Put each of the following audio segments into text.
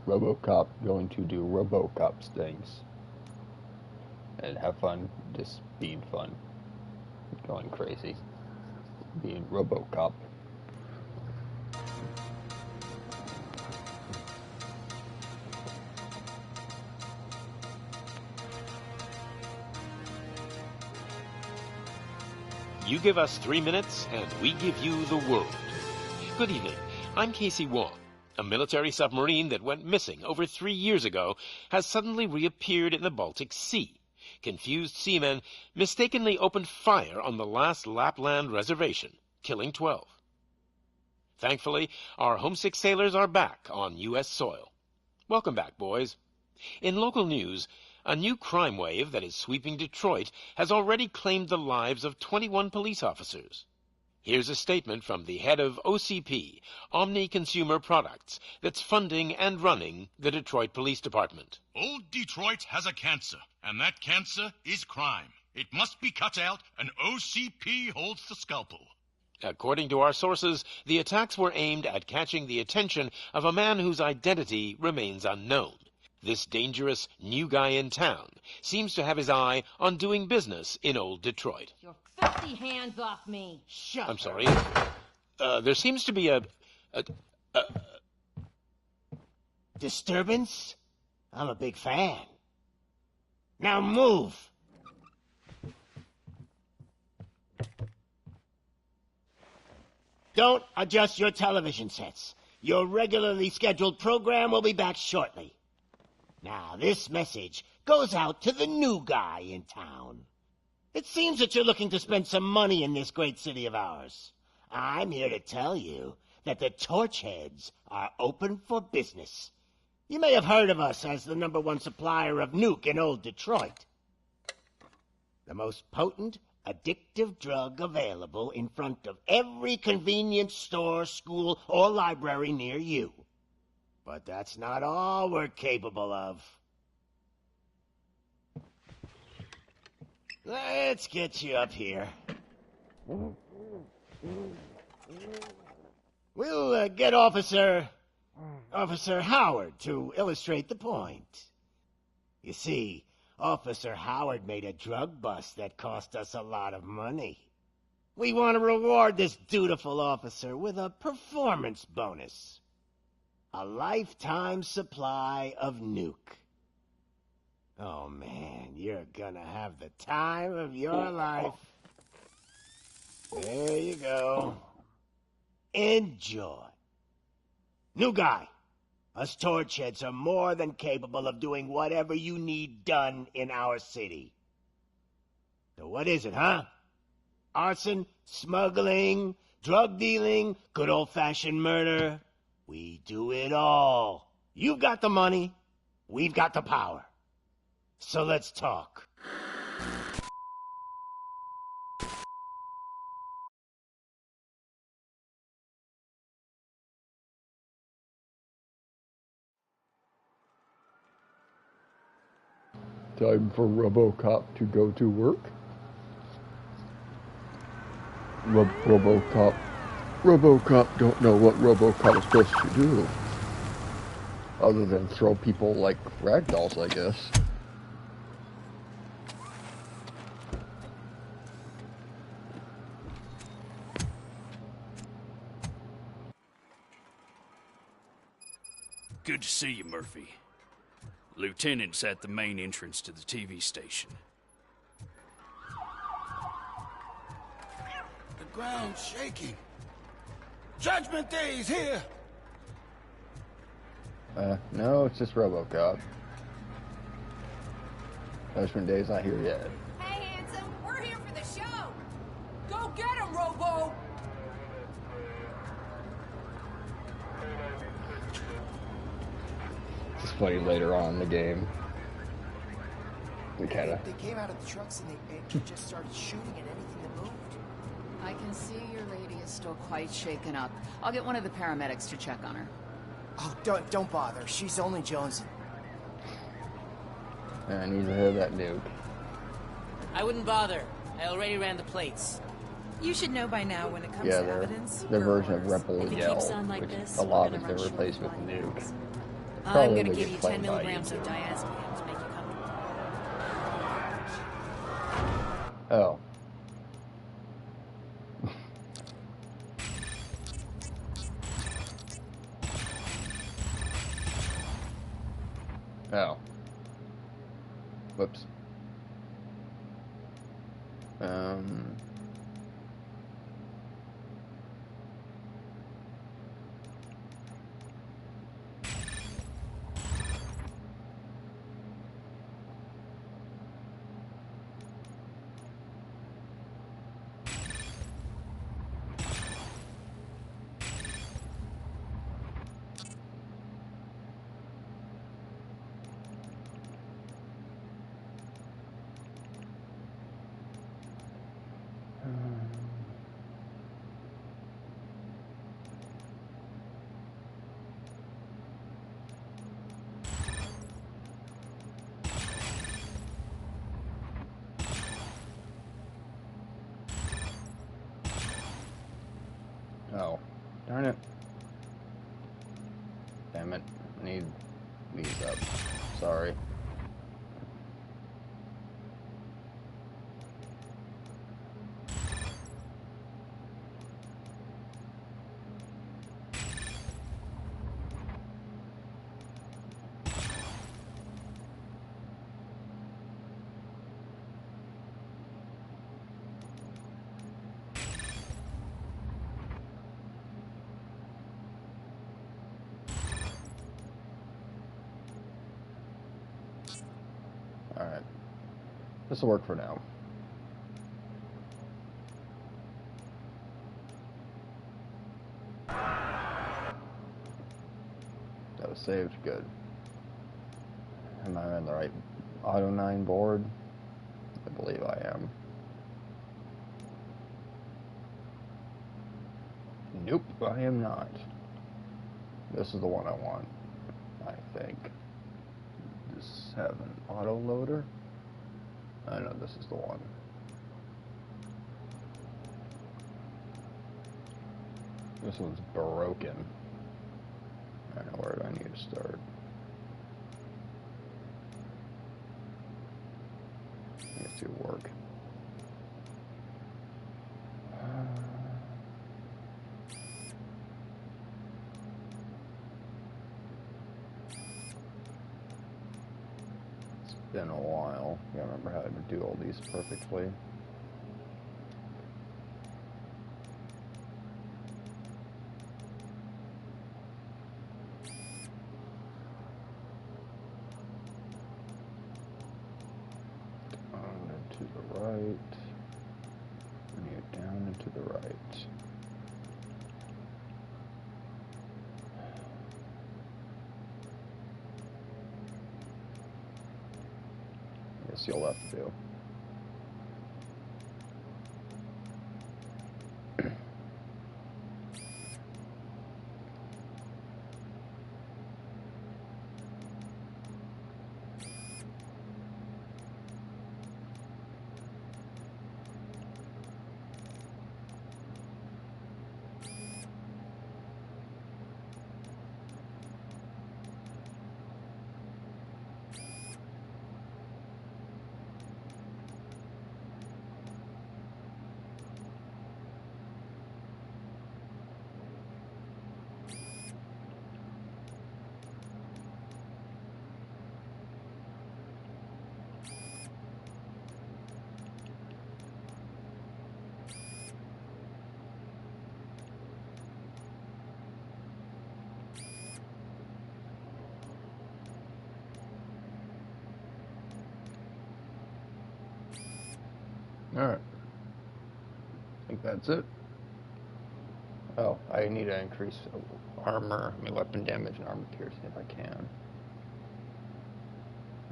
RoboCop going to do RoboCop things and have fun just being fun, going crazy, being RoboCop. You give us 3 minutes, and we give you the world. Good evening. I'm Casey Wong. A military submarine that went missing over 3 years ago has suddenly reappeared in the Baltic Sea. Confused seamen mistakenly opened fire on the last Lapland reservation, killing 12. Thankfully, our homesick sailors are back on U.S. soil. Welcome back, boys. In local news, a new crime wave that is sweeping Detroit has already claimed the lives of 21 police officers. Here's a statement from the head of OCP, Omni Consumer Products, that's funding and running the Detroit Police Department. Old Detroit has a cancer, and that cancer is crime. It must be cut out, and OCP holds the scalpel. According to our sources, the attacks were aimed at catching the attention of a man whose identity remains unknown. This dangerous new guy in town seems to have his eye on doing business in old Detroit. Your filthy hands off me. Shut I'm sorry. There seems to be a disturbance? I'm a big fan. Now move! Don't adjust your television sets. Your regularly scheduled program will be back shortly. Now, this message goes out to the new guy in town. It seems that you're looking to spend some money in this great city of ours. I'm here to tell you that the Torchheads are open for business. You may have heard of us as the #1 supplier of nuke in old Detroit. The most potent, addictive drug available in front of every convenience store, school, or library near you. But that's not all we're capable of. Let's get you up here. We'll get Officer Howard to illustrate the point. You see, Officer Howard made a drug bust that cost us a lot of money. We want to reward this dutiful officer with a performance bonus. A lifetime supply of nuke. Oh man, you're gonna have the time of your life. There you go. Enjoy. New guy, us Torchheads are more than capable of doing whatever you need done in our city. So what is it, huh? Arson, smuggling, drug dealing, good old-fashioned murder. We do it all. You've got the money, we've got the power. So let's talk. Time for RoboCop to go to work. RoboCop don't know what RoboCop is supposed to do. Other than throw people like ragdolls, I guess. Good to see you, Murphy. Lieutenant's at the main entrance to the TV station. The ground's shaking. Judgment Day's here! No, it's just RoboCop. Judgment Day's not here yet. Hey, handsome, we're here for the show. Go get him, Robo. It's funny later on in the game. We kinda... They came out of the trucks and they just started shooting at anything that moved. I can see your lady is still quite shaken up. I'll get one of the paramedics to check on her. Oh, don't bother. She's only jonesing. I need to hit that nuke. I wouldn't bother. I already ran the plates. You should know by now when it comes Yeah, to evidence. their version of Ripple If it Yell, keeps on like which this, a lot we're of gonna them run replaced with short nuke. lines. I'm Probably gonna they give get you 10 claimed by milligrams of YouTube. diazepam to make you comfortable. Oh. Oh. Whoops. Oh, darn it. Damn it. I need these up. Sorry. Alright. This will work for now. That was saved. Good. Am I on the right Auto 9 board? I believe I am. Nope, I am not. This is the one I want, I think. Does have an auto loader? I know this is the one. This one's broken. I don't know, where do I need to start? Let's do work. It's been a while. I gotta remember how to do all these perfectly. To the right, and you down and to the right. I guess you'll have to do. Alright. I think that's it. Oh, I need to increase armor, weapon damage and armor piercing if I can.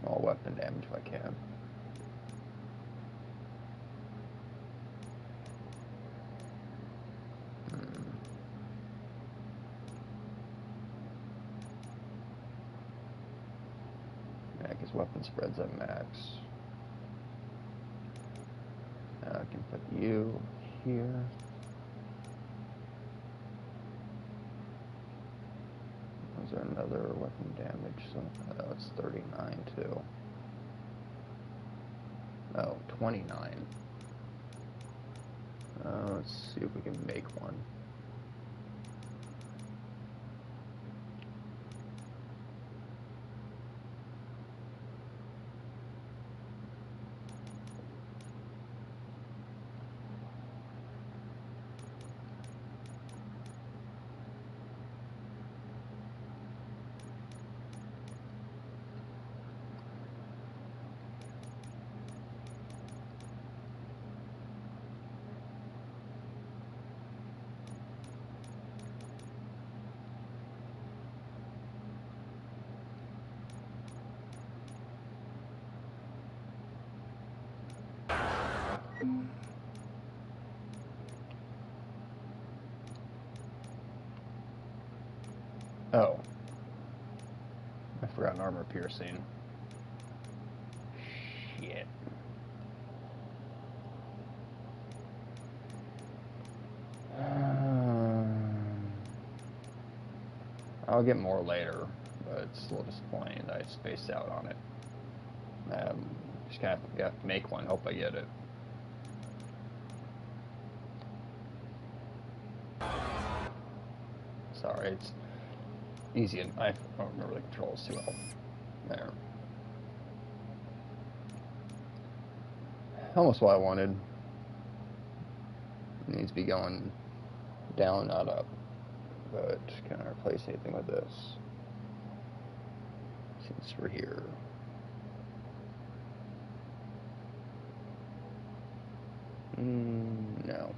All weapon damage if I can. Yeah, I guess weapon spreads at max. Now I can put you here. Is there another weapon damage? So, it's 39 too. Oh, 29. Let's see if we can make one. Oh. I forgot an armor piercing. Shit. I'll get more later, but it's a little disappointing that I spaced out on it. Just gonna have to make one, hope I get it. Sorry, it's easy, and I don't remember the controls too well. There. Almost what I wanted. It needs to be going down, not up. But can I replace anything with this? Since we're here. No.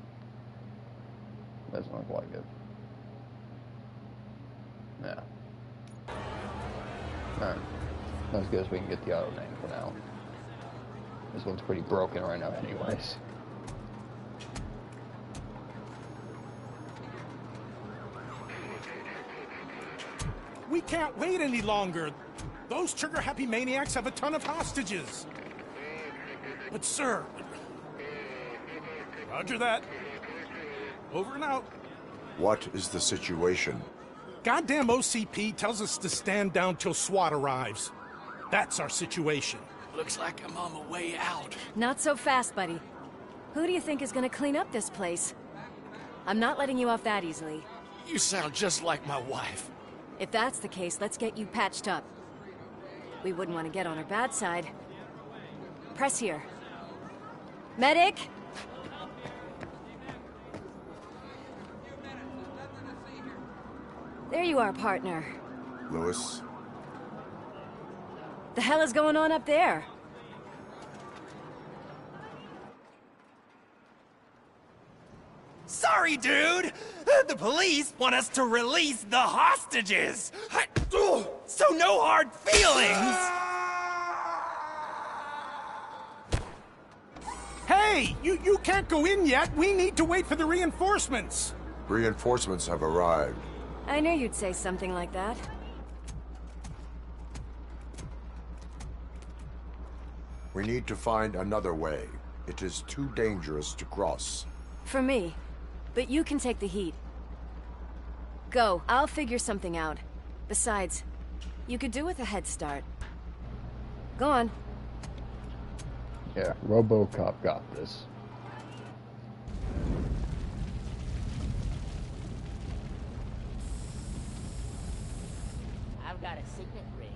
Doesn't look like it. Yeah. Alright. Not as good as we can get the auto name for now. This one's pretty broken right now anyways. We can't wait any longer. Those trigger-happy maniacs have a ton of hostages. But sir... Roger that. Over and out. What is the situation? Goddamn OCP tells us to stand down till SWAT arrives. That's our situation. Looks like I'm on my way out. Not so fast, buddy. Who do you think is gonna clean up this place? I'm not letting you off that easily. You sound just like my wife. If that's the case, let's get you patched up. We wouldn't want to get on her bad side. Press here. Medic! There you are, partner. Lewis? The hell is going on up there? Sorry, dude! The police want us to release the hostages! So no hard feelings! Hey! You can't go in yet! We need to wait for the reinforcements! Reinforcements have arrived. I knew you'd say something like that. We need to find another way. It is too dangerous to cross. For me. But you can take the heat. Go. I'll figure something out. Besides, you could do with a head start. Go on. Yeah, RoboCop got this. I've got a signet ring.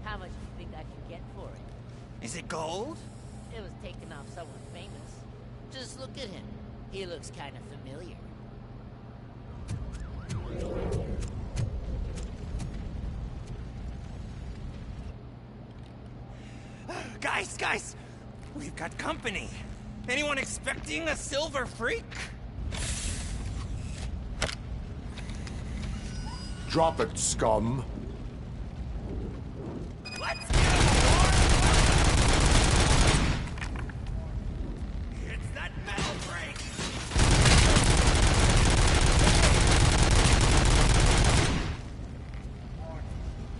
How much do you think I can get for it? Is it gold? It was taken off someone famous. Just look at him. He looks kind of familiar. Guys! We've got company. Anyone expecting a silver freak? Drop it, scum. Let's go! It's that metal break!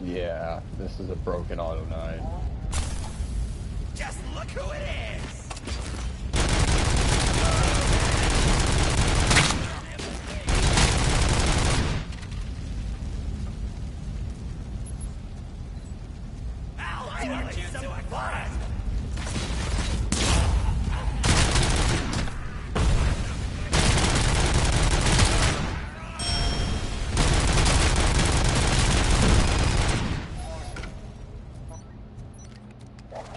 Yeah, this is a broken Auto 9. Just look who it is! Finally, some fun!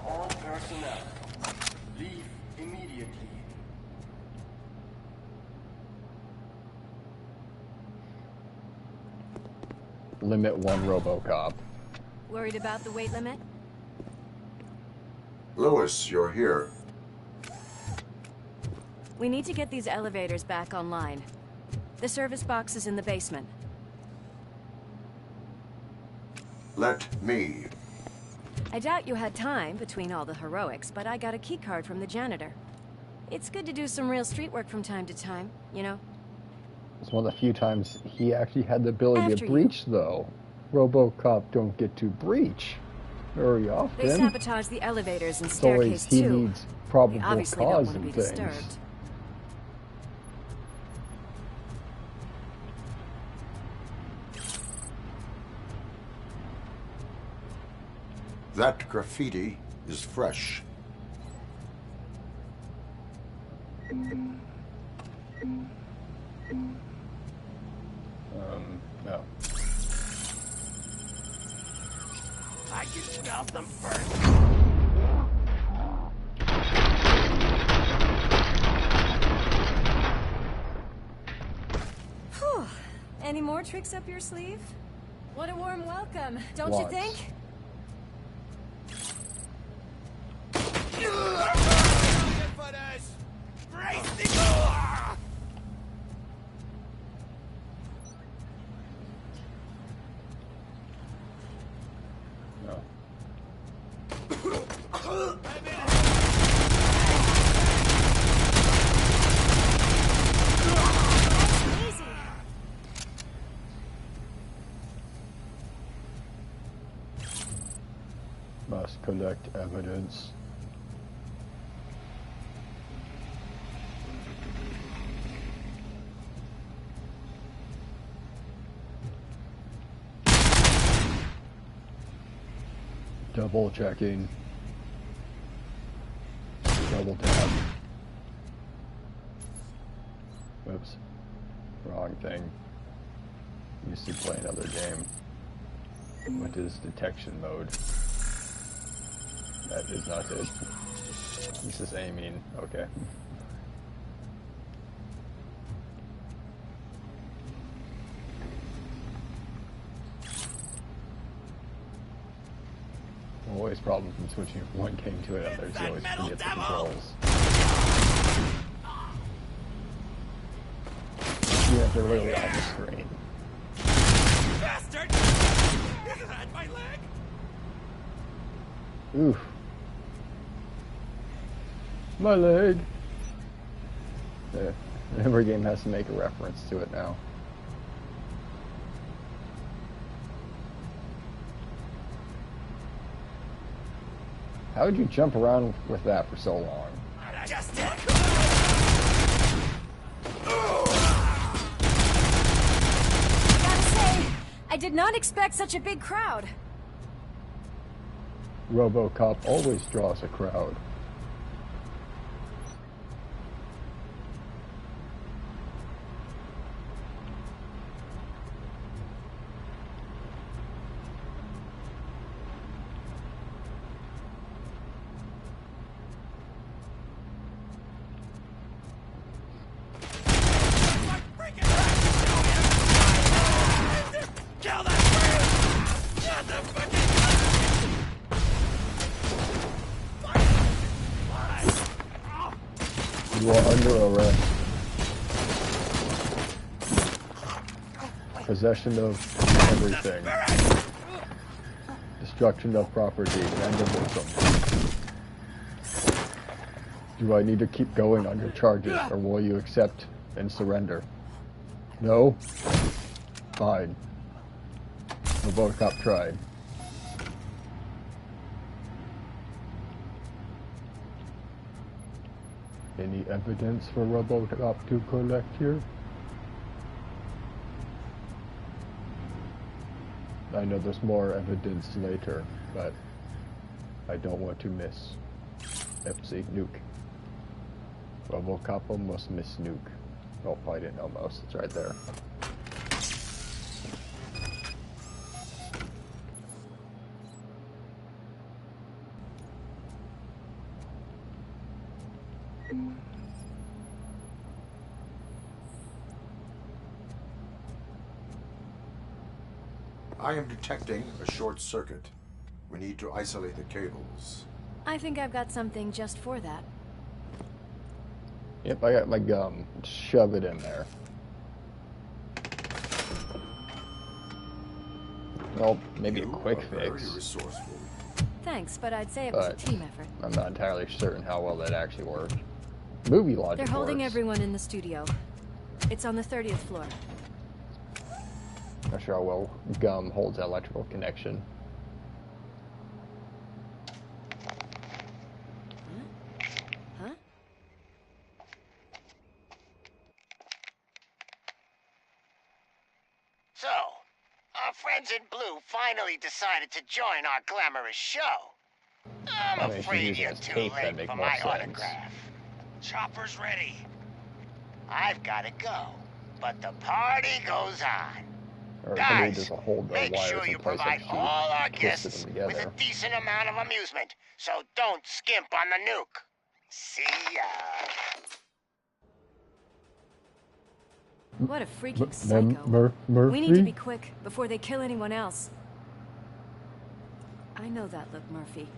All personnel, leave immediately. Limit 1 RoboCop. Worried about the weight limit? Lewis, you're here. We need to get these elevators back online. The service box is in the basement. Let me. I doubt you had time between all the heroics, but I got a keycard from the janitor. It's good to do some real street work from time to time, you know? It's one of the few times he actually had the ability After to breach, though. RoboCop don't get to breach very often. They sabotage the elevators and It's always staircase he too. needs probable They obviously don't cause want to be and things. disturbed. That graffiti is fresh. No. I can smell them first. Whew. Any more tricks up your sleeve? What a warm welcome, don't you Lots. think? No. Must collect evidence. Double checking. Double tap. Oops. Wrong thing. Used to play another game. What is detection mode? That is not it. This is aiming. Okay. Always problem from switching from one game to another. You always forget the controls. Yeah, they're literally on the screen. Bastard! Is that my leg? Oof. My leg. Yeah. Every game has to make a reference to it now. How would you jump around with that for so long? Just Gotta say, I did not expect such a big crowd. RoboCop always draws a crowd. kill that bird! What the fucking You are under arrest. Possession of everything. Destruction of property. Vandalism. Do I need to keep going on your charges, or will you accept and surrender? No? Fine. RoboCop tried. Any evidence for RoboCop to collect here? I know there's more evidence later, but I don't want to miss. FC nuke. RoboCop almost missed nuke. Oh, I didn't almost. It's right there. I am detecting a short circuit. We need to isolate the cables. I think I've got something just for that. Yep, I got my gum. Shove it in there. Well, maybe a quick fix. Very resourceful. Thanks, but I'd say it was a team effort. I'm not entirely certain how well that actually worked. Movie logic They're holding works. everyone in the studio. It's on the 30th floor. Not sure how well gum holds that electrical connection. Huh? So, our friends in blue finally decided to join our glamorous show. I'm afraid you're too late for my autograph. Chopper's ready. I've got to go, but the party goes on. Guys, make sure you provide all our guests with a decent amount of amusement, so don't skimp on the nuke. See ya. What a freaking psycho. We need to be quick before they kill anyone else. I know that look, Murphy.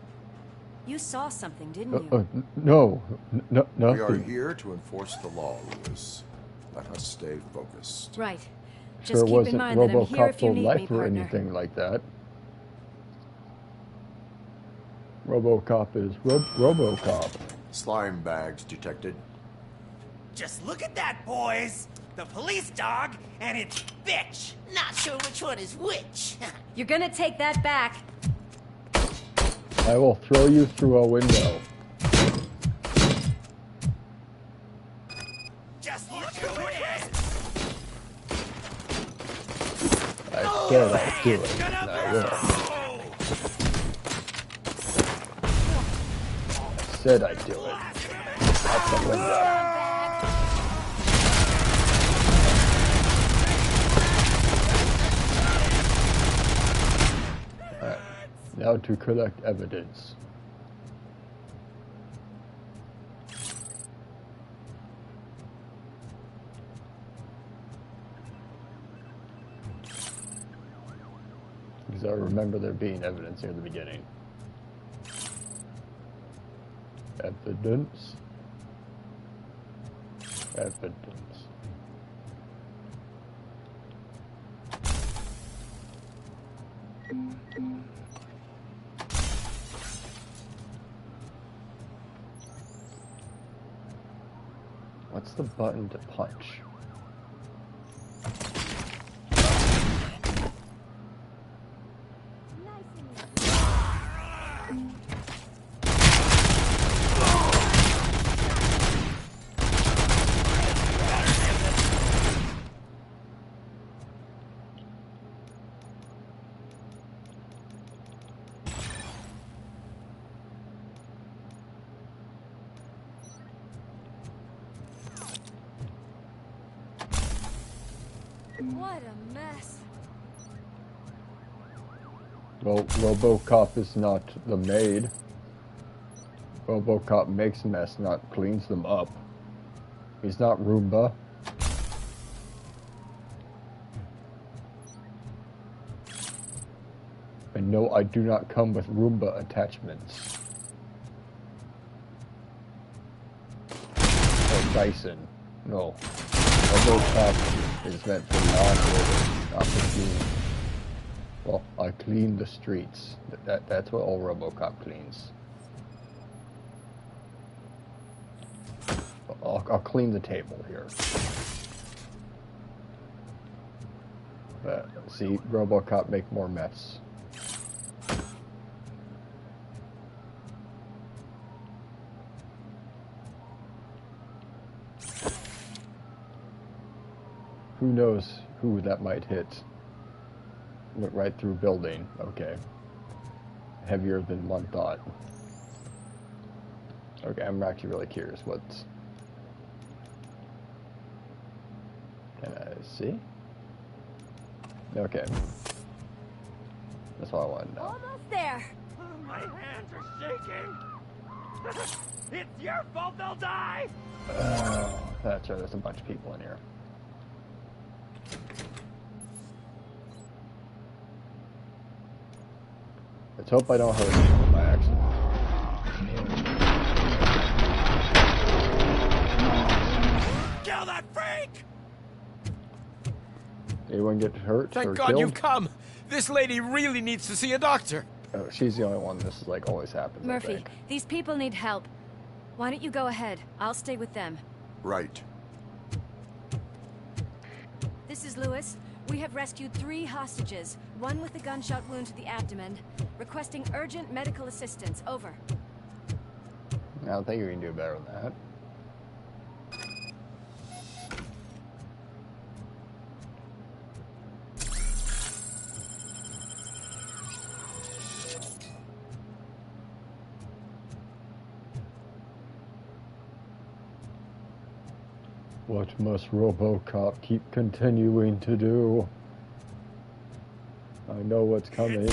You saw something, didn't you? No, nothing. We are here to enforce the law, Lewis. Let us stay focused. Right. Just keep in mind that I'm here if you need me, or anything like that. RoboCop is RoboCop. Slime bags detected. Just look at that, boys! The police dog and its bitch! Not sure which one is which. You're gonna take that back. I will throw you through a window. Just look who it is! I said I'd do it, and I will. I said I'd do it. Out the window. Alright, now to collect evidence. Because I remember there being evidence near the beginning. Evidence. Evidence. What's the button to punch? What a mess. Well, RoboCop is not the maid. RoboCop makes mess, not cleans them up. He's not Roomba. And no, I do not come with Roomba attachments. Or Dyson. No. RoboCop is meant for non-living, not for cleaning. Well, I clean the streets. That's what all RoboCop cleans. I'll clean the table here. But see, RoboCop make more mess. Who knows who that might hit? Went right through building. Okay. heavier than one thought. Okay, I'm actually really curious. What's... Can I see? Okay. That's all I wanted to know. Almost there. My hands are shaking. It's your fault they'll die. Oh, that's right. There's a bunch of people in here. Let's hope I don't hurt anyone by accident. Kill that freak! Anyone get hurt or Thank God killed? you've come. This lady really needs to see a doctor. Oh, she's the only one this is like always happens. I Murphy, think. these people need help. Why don't you go ahead? I'll stay with them. Right. This is Lewis. We have rescued 3 hostages, one with a gunshot wound to the abdomen, requesting urgent medical assistance. Over. I don't think you can do better than that. What must RoboCop keep continuing to do? I know what's coming.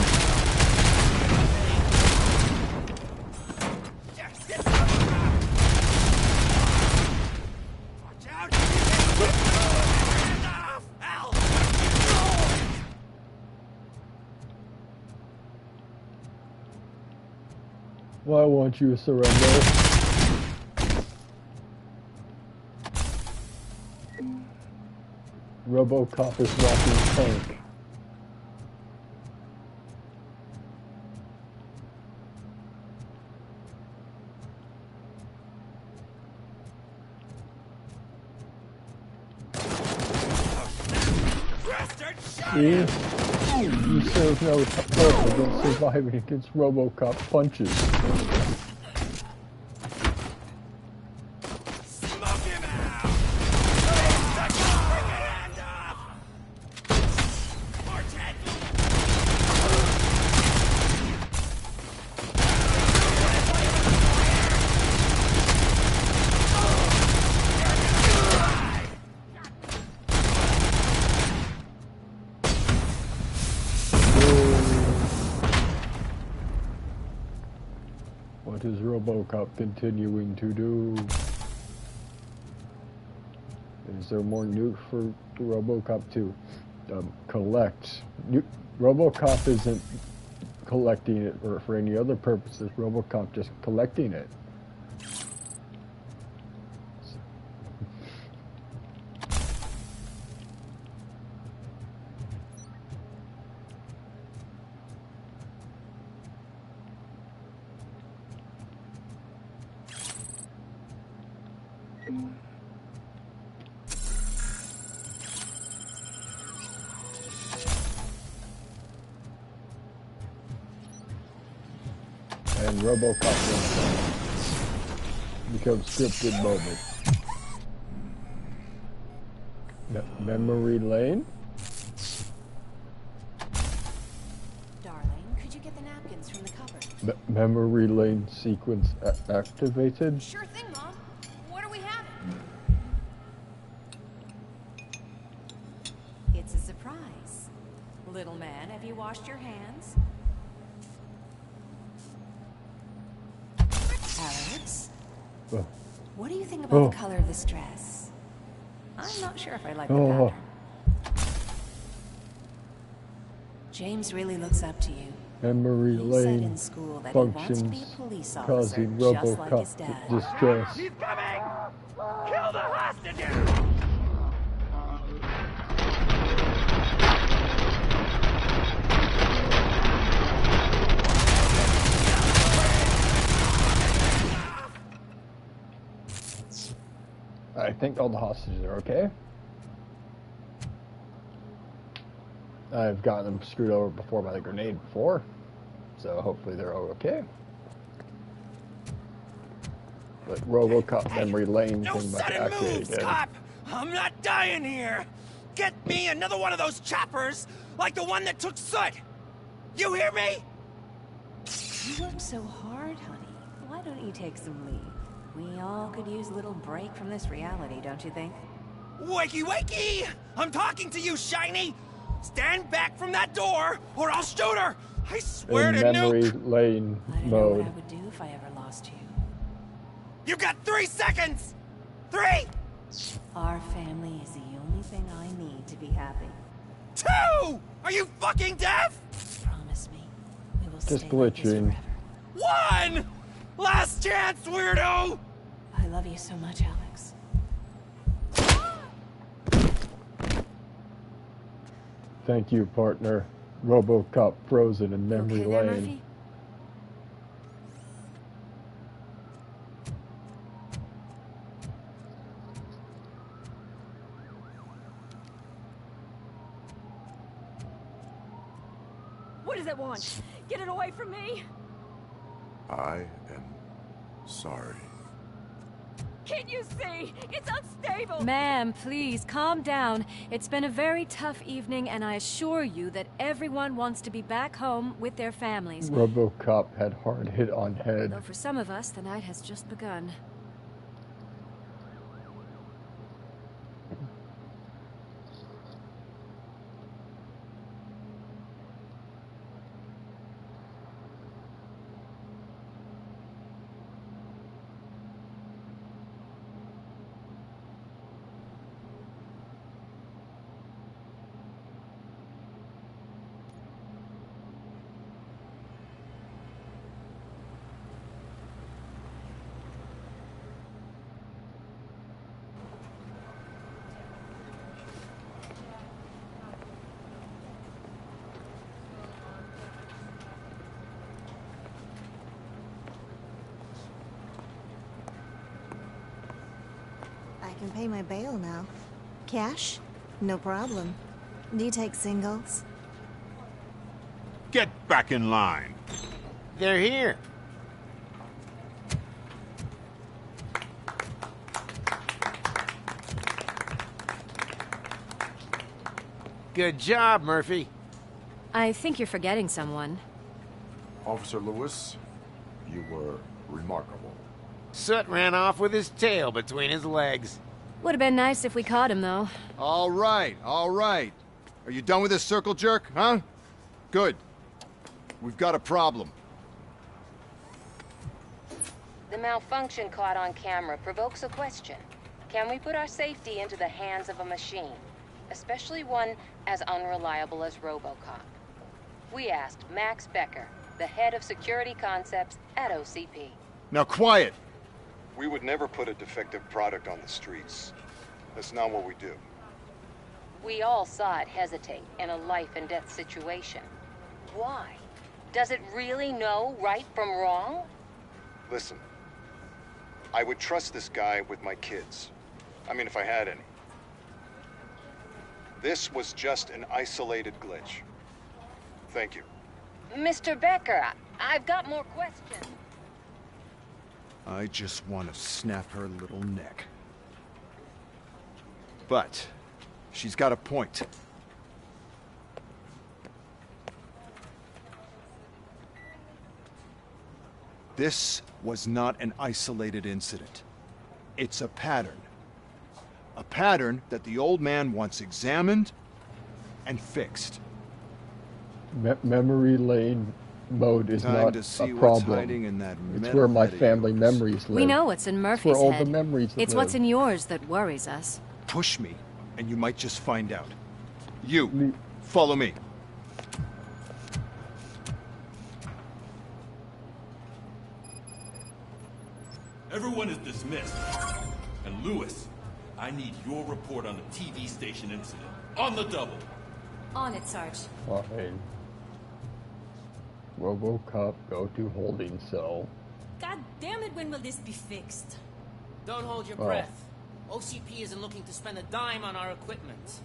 Why won't you surrender? RoboCop is walking tank. See? You serve no purpose against surviving against RoboCop punches. What is RoboCop continuing to do? Is there more nuke for RoboCop to collect? RoboCop isn't collecting it for any other purposes. RoboCop just collecting it. And RoboCop becomes scripted moment. Memory lane? Darling, could you get the napkins from the cupboard? Memory lane sequence activated? Sure thing, Mom. What are we having? It's a surprise. Little man, have you washed your hands? Alex? What do you think about the color of this dress? I'm not sure if I like the pattern. James really looks up to you. Memory He said lane in school that he wants to be functions a police officer, causing just like his RoboCop dad. distress. He's coming! Kill the hostages! I think all the hostages are okay. I've gotten them screwed over before by the grenade before, so hopefully they're all okay. But RoboCop memory lane No thing about to sudden activate moves, again. cop! I'm not dying here! Get me another one of those choppers, like the one that took Soot! You hear me? You worked so hard, honey. Why don't you take some leave? We all could use a little break from this reality, don't you think? Wakey, wakey! I'm talking to you, Shiny! Stand back from that door, or I'll shoot her! I swear to memory nuke! lane I don't know what mode. I would do if I ever lost you. You got 3 seconds! 3! Our family is the only thing I need to be happy. 2! Are you fucking deaf? Promise me, we will Just stay like this glitching. One! forever. Last chance, weirdo! I love you so much, Alex. Thank you, partner. RoboCop frozen in memory Okay there, lane. Murphy? What does it want? Get it away from me! I am sorry. Can't you see? It's unstable! Ma'am, please, calm down. It's been a very tough evening, and I assure you that everyone wants to be back home with their families. RoboCop had hard hit on head. Though for some of us, the night has just begun. I can pay my bail now. Cash? No problem. Do you take singles? Get back in line. They're here. Good job, Murphy. I think you're forgetting someone. Officer Lewis, you were remarkable. Soot ran off with his tail between his legs. Would have been nice if we caught him, though. All right, all right. Are you done with this circle jerk, huh? Good. We've got a problem. The malfunction caught on camera provokes a question. Can we put our safety into the hands of a machine? Especially one as unreliable as RoboCop. We asked Max Becker, the head of security concepts at OCP. Now quiet! We would never put a defective product on the streets. That's not what we do. We all saw it hesitate in a life and death situation. Why? Does it really know right from wrong? Listen, I would trust this guy with my kids. I mean, if I had any. This was just an isolated glitch. Thank you. Mr. Becker, I've got more questions. I just want to snap her little neck. But she's got a point. This was not an isolated incident. It's a pattern. A pattern that the old man wants examined and fixed. Memory lane mode is Time not to see a what's problem. hiding in that It's metal where my head of family yours. memories live. We know what's in It's Murphy's where all head. the memories It's live. what's in yours that worries us. Push me, and you might just find out. You, follow me. Everyone is dismissed. And Lewis, I need your report on the TV station incident. On the double. On it, Sarge. Fine. RoboCop, go to holding cell. God damn it, when will this be fixed? Don't hold your Oh. breath. OCP isn't looking to spend a dime on our equipment.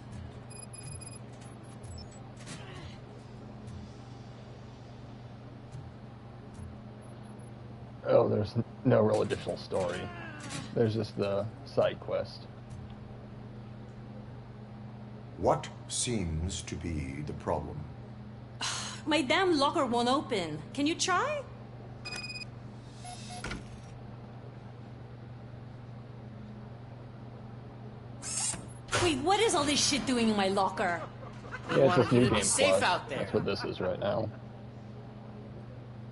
Oh, there's no real additional story. There's just the side quest. What seems to be the problem? My damn locker won't open. Can you try? Wait, what is all this shit doing in my locker? Yeah, it's just you New to be Game safe Plus. out there. That's what this is right now.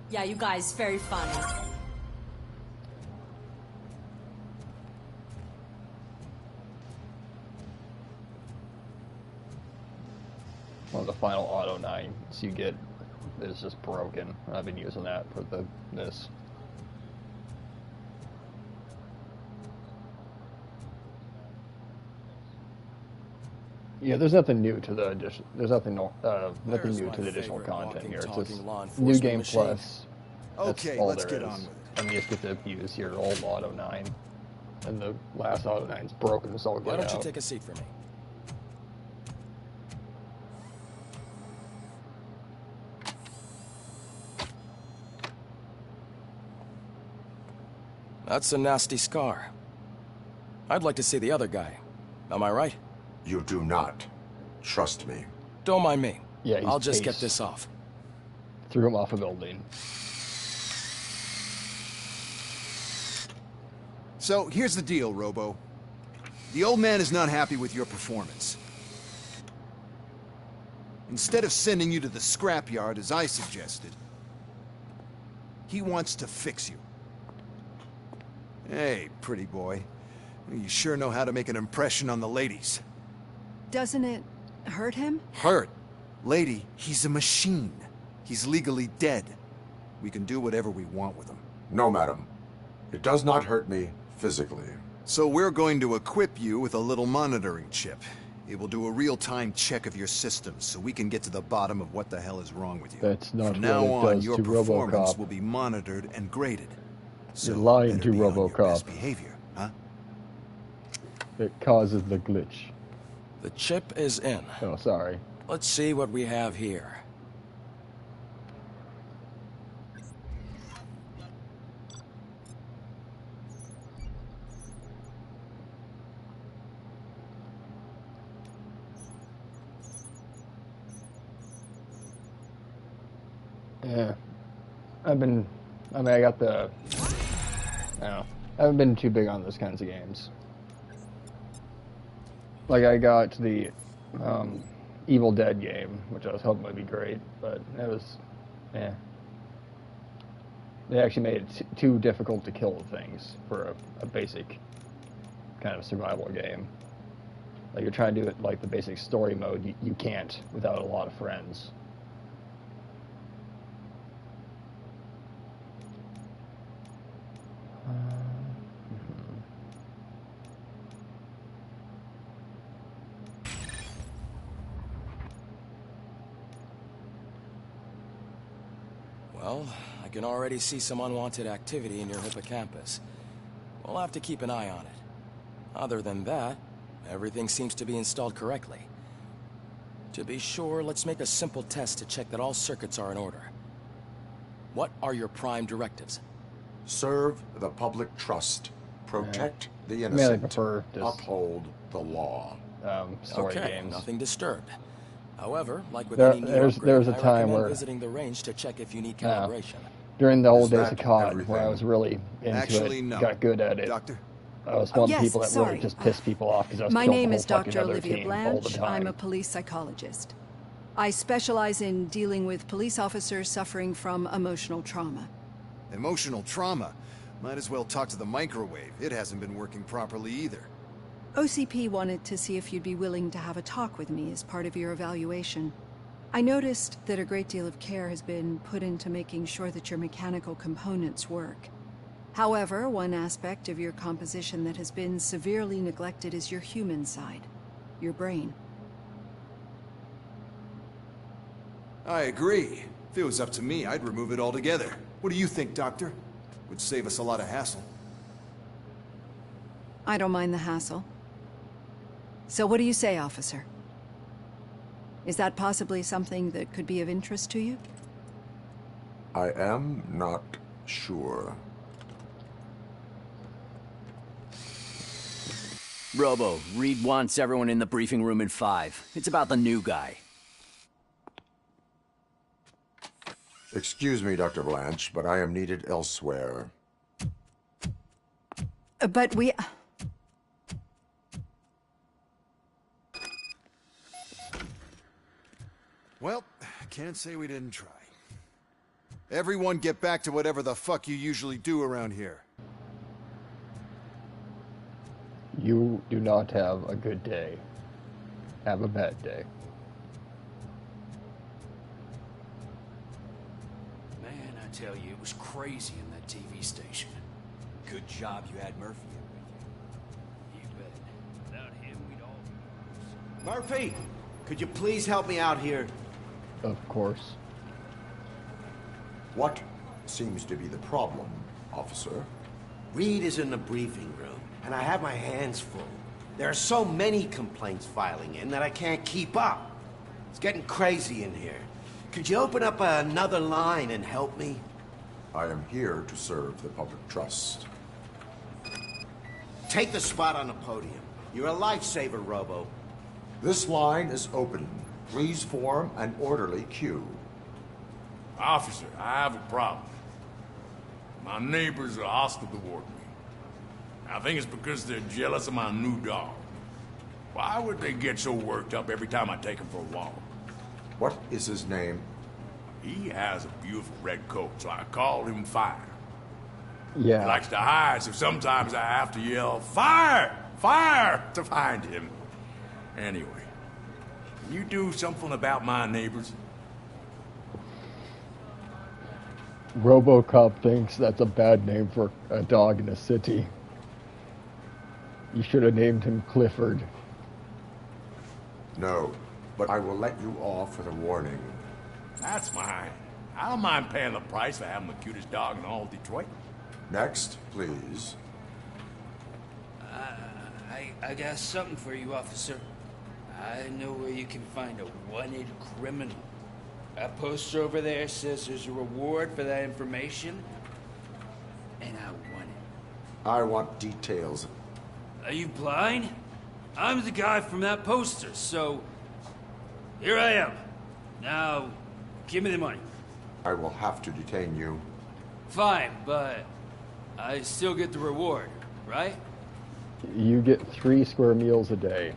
Yeah, you guys, very funny. Well, the final auto 9 you get is just broken. I've been using that for this. Yeah, there's nothing new to the addition. There's nothing new to the additional content here. It's just New Game Plus. That's Okay, all let's there get is. on with it. And you just get to use your old Auto 9. And the last Auto 9's broken, so I'll get Why don't out. you take a seat for me? That's a nasty scar. I'd like to see the other guy. Am I right? You do not. Trust me. Don't mind me. Yeah, he's I'll just get paced. this off. Threw him off a building. So, here's the deal, Robo. The old man is not happy with your performance. Instead of sending you to the scrapyard, as I suggested, he wants to fix you. Hey, pretty boy. You sure know how to make an impression on the ladies. Doesn't it hurt him? Hurt? Lady, he's a machine. He's legally dead. We can do whatever we want with him. No, madam. It does not hurt me physically. So we're going to equip you with a little monitoring chip. It will do a real-time check of your systems so we can get to the bottom of what the hell is wrong with you. That's not From what now it on, does your to performance RoboCop. will be monitored and graded. So You're lying better to be on your RoboCop. best behavior, huh? It causes the glitch. The chip is in. Oh, sorry. Let's see what we have here. Yeah. I got the... I don't know. I haven't been too big on those kinds of games. Like, I got the Evil Dead game, which I was hoping would be great, but it was... eh. They actually made it too difficult to kill things for a basic kind of survival game. Like, you're trying to do it like the basic story mode, you can't without a lot of friends. Well, I can already see some unwanted activity in your hippocampus. We'll have to keep an eye on it. Other than that, everything seems to be installed correctly. To be sure, let's make a simple test to check that all circuits are in order. What are your prime directives? Serve the public trust. Protect the I innocent. prefer just uphold the law. Story Okay, games. nothing disturbed. However, like with There- any new there's- upgrade, there's a I time recommend where- visiting the range to check if you need Yeah. calibration. During the old Is days that of COD, where I everything? was really into Actually, it, no. got good at it. Doctor? I was one of the Yes, people that sorry. really just pissed people off because I was My killing name the is whole fucking Dr. other Olivia team all the Blanche. time. I'm a police psychologist. I specialize in dealing with police officers suffering from emotional trauma. Emotional trauma? Might as well talk to the microwave. It hasn't been working properly either. OCP wanted to see if you'd be willing to have a talk with me as part of your evaluation. I noticed that a great deal of care has been put into making sure that your mechanical components work. However, one aspect of your composition that has been severely neglected is your human side, your brain. I agree. If it was up to me, I'd remove it altogether. What do you think, Doctor? Would save us a lot of hassle. I don't mind the hassle. So what do you say, officer? Is that possibly something that could be of interest to you? I am not sure. Robo, Reed wants everyone in the briefing room in 5. It's about the new guy. Excuse me, Dr. Blanche, but I am needed elsewhere. But we... Well, can't say we didn't try. Everyone get back to whatever the fuck you usually do around here. You do not have a good day. Have a bad day. Man, I tell you, it was crazy in that TV station. Good job you had Murphy here with You bet. Without him, we'd all be... Murphy, could you please help me out here? Of course. What seems to be the problem, officer? Reed is in the briefing room, and I have my hands full. There are so many complaints filing in that I can't keep up. It's getting crazy in here. Could you open up another line and help me? I am here to serve the public trust. Take the spot on the podium. You're a lifesaver, Robo. This line is open. Please form an orderly queue. Officer, I have a problem. My neighbors are hostile toward me. I think it's because they're jealous of my new dog. Why would they get so worked up every time I take him for a walk? What is his name? He has a beautiful red coat, so I call him Fire. Yeah. He likes to hide, so sometimes I have to yell, "Fire! Fire!" to find him. Anyway, can you do something about my neighbors? RoboCop thinks that's a bad name for a dog in a city. You should have named him Clifford. No, but I will let you off with a warning. That's fine. I don't mind paying the price for having the cutest dog in all Detroit. Next, please. I got something for you, officer. I know where you can find a wanted criminal. That poster over there says there's a reward for that information, and I want it. I want details. Are you blind? I'm the guy from that poster, so here I am. Now, give me the money. I will have to detain you. Fine, but I still get the reward, right? You get 3 square meals a day.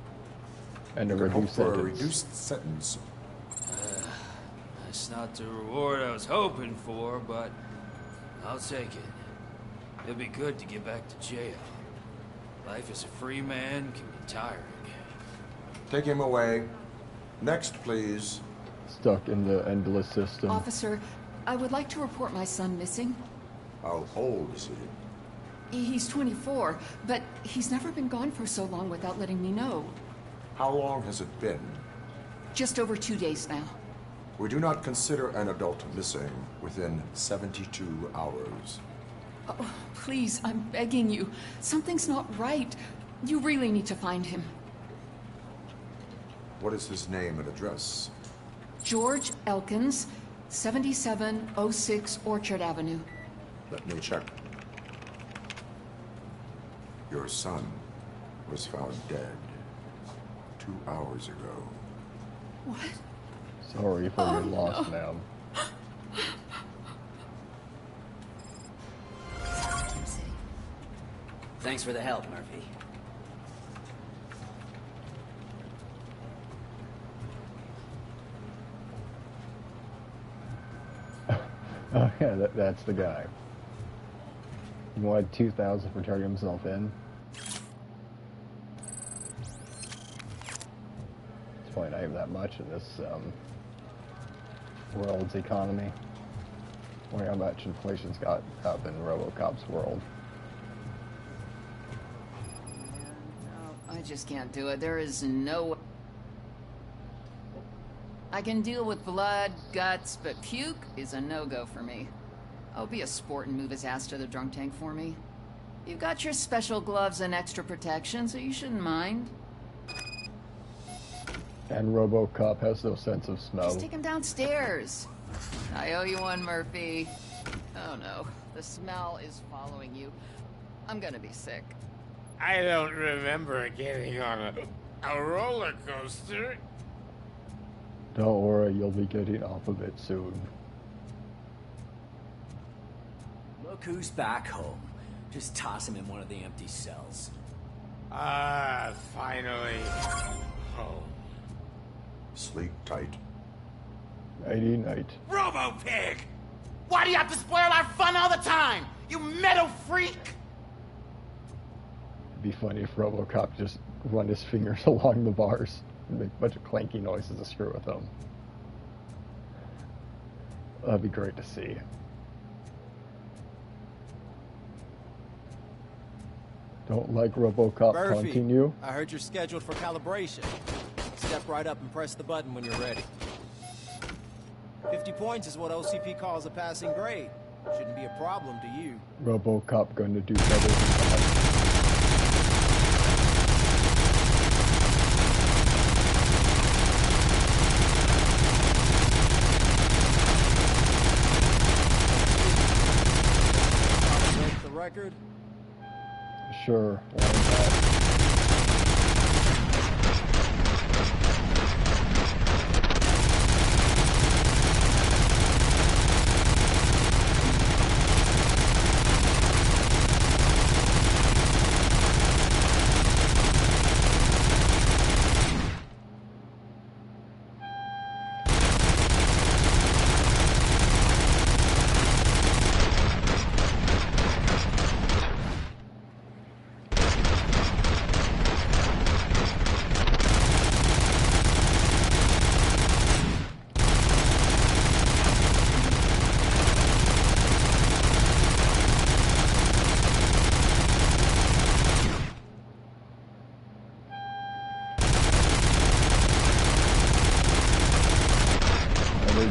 And a You can hope reduced for a sentence. reduced sentence. That's not the reward I was hoping for, but I'll take it. It'll be good to get back to jail. Life as a free man can be tiring. Take him away. Next, please. Stuck in the endless system. Officer, I would like to report my son missing. How old is he? He's 24, but he's never been gone for so long without letting me know. How long has it been? Just over 2 days now. We do not consider an adult missing within 72 hours. Oh, please, I'm begging you. Something's not right. You really need to find him. What is his name and address? George Elkins, 7706 Orchard Avenue. Let me check. Your son was found dead 2 hours ago. What? Sorry for your loss, ma'am. Thanks for the help, Murphy. Oh yeah, that's the guy. He wanted 2,000 for turning himself in. It's probably not even that much in this world's economy. I wonder how much inflation's got up in RoboCop's world. No, I just can't do it. There is no... I can deal with blood, guts, but puke is a no-go for me. I'll be a sport and move his ass to the drunk tank for me. You've got your special gloves and extra protection, so you shouldn't mind. And RoboCop has no sense of smell. Just take him downstairs. I owe you one, Murphy. Oh no, the smell is following you. I'm gonna be sick. I don't remember getting on a roller coaster. Don't worry, you'll be getting off of it soon. Look who's back home. Just toss him in one of the empty cells. Finally. Home. Sleep tight. Nighty night. Robo-Pig! Why do you have to spoil our fun all the time? You metal freak! It'd be funny if RoboCop just run his fingers along the bars and make a bunch of clanky noises to screw with them. That'd be great to see. Don't like RoboCop taunting you? I heard you're scheduled for calibration. Step right up and press the button when you're ready. 50 points is what OCP calls a passing grade. Shouldn't be a problem to you. RoboCop going to do better than that. Record? Sure, why not?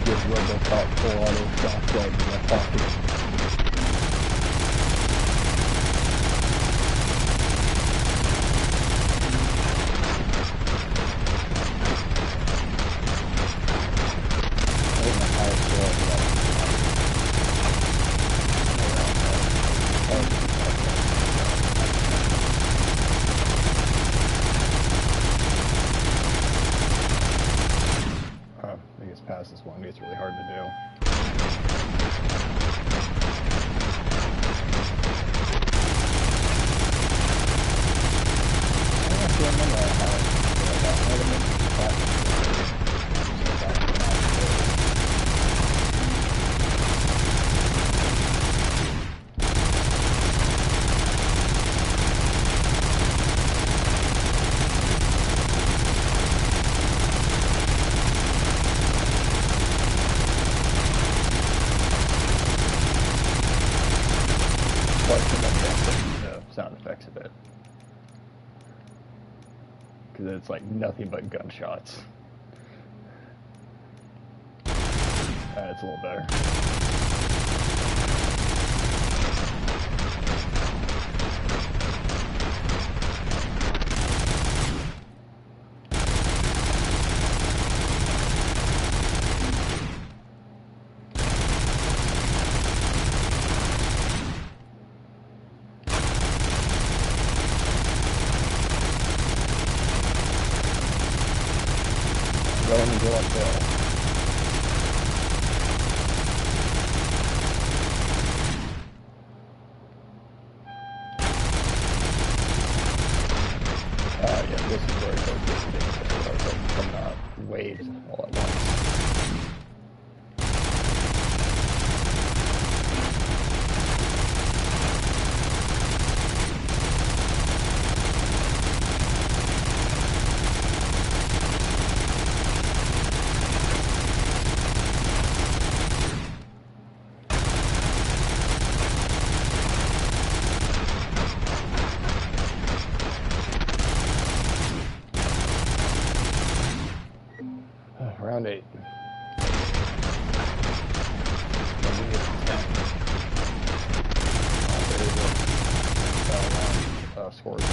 Give RoboCop full auto shotgun in my pocket. I guess past this one, it's really hard to do. Sound effects a bit, because it's like nothing but gunshots. It's a little better. Going to go uphill. Yeah, this is where it goes from waves all at once. Round 8. Scores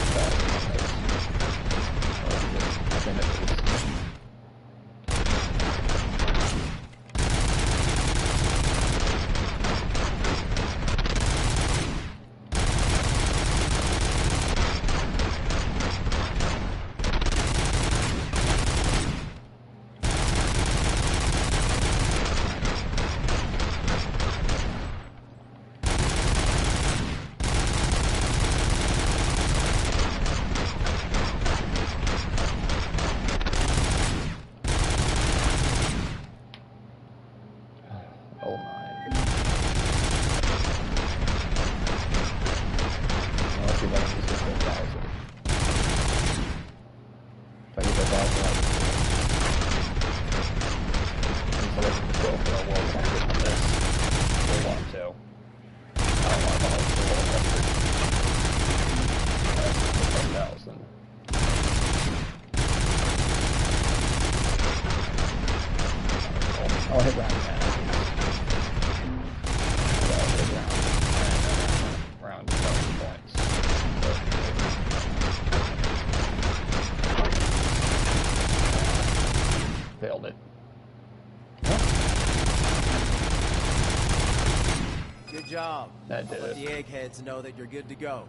job. That did Let it. the eggheads know that you're good to go.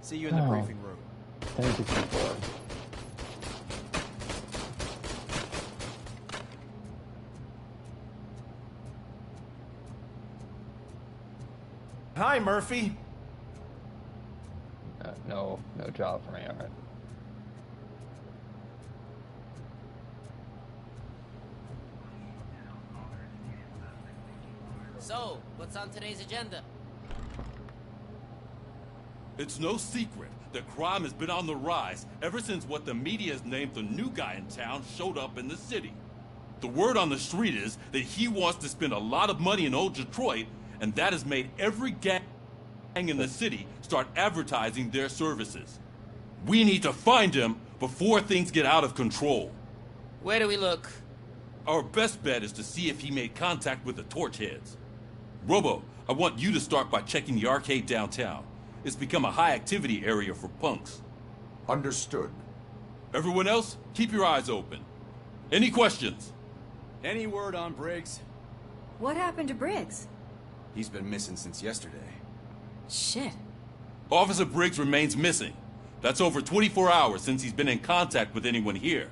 See you in the briefing room. Thank you for Hi, Murphy. no job for me, alright. So, what's on today's agenda? It's no secret that crime has been on the rise ever since what the media has named the new guy in town showed up in the city. The word on the street is that he wants to spend a lot of money in old Detroit, and that has made every gang in the city start advertising their services. We need to find him before things get out of control. Where do we look? Our best bet is to see if he made contact with the Torchheads. Robo, I want you to start by checking the arcade downtown. It's become a high-activity area for punks. Understood. Everyone else, keep your eyes open. Any questions? Any word on Briggs? What happened to Briggs? He's been missing since yesterday. Shit. Officer Briggs remains missing. That's over 24 hours since he's been in contact with anyone here.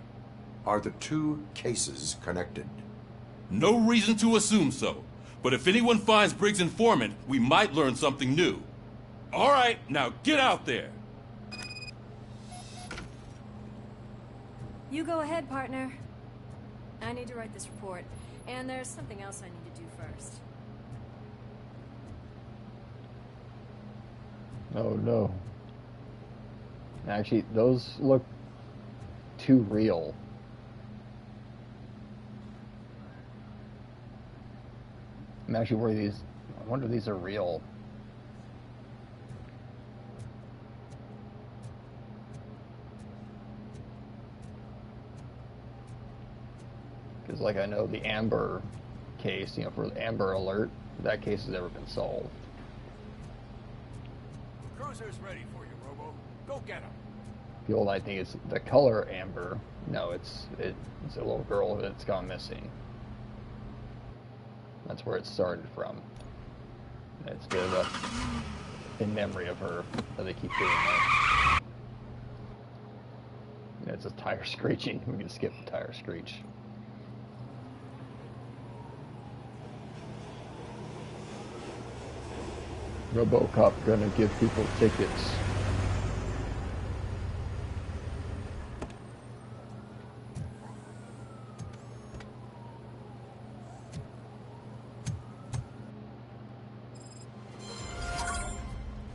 Are the two cases connected? No reason to assume so. But if anyone finds Briggs' informant, we might learn something new. All right, now get out there. You go ahead, partner. I need to write this report, and there's something else I need to do first. Oh no. Actually, those look too real. I'm actually worried these. I wonder if these are real. Because, like, I know the Amber case, you know, for Amber Alert, that case has never been solved. Cruiser's ready for you, Robo. Go get him. The old I think it's the color Amber. No, it's a little girl that's gone missing. That's where it started from. It's built up in memory of her, that they keep doing that. And it's a tire screeching. We can skip the tire screech. RoboCop gonna give people tickets.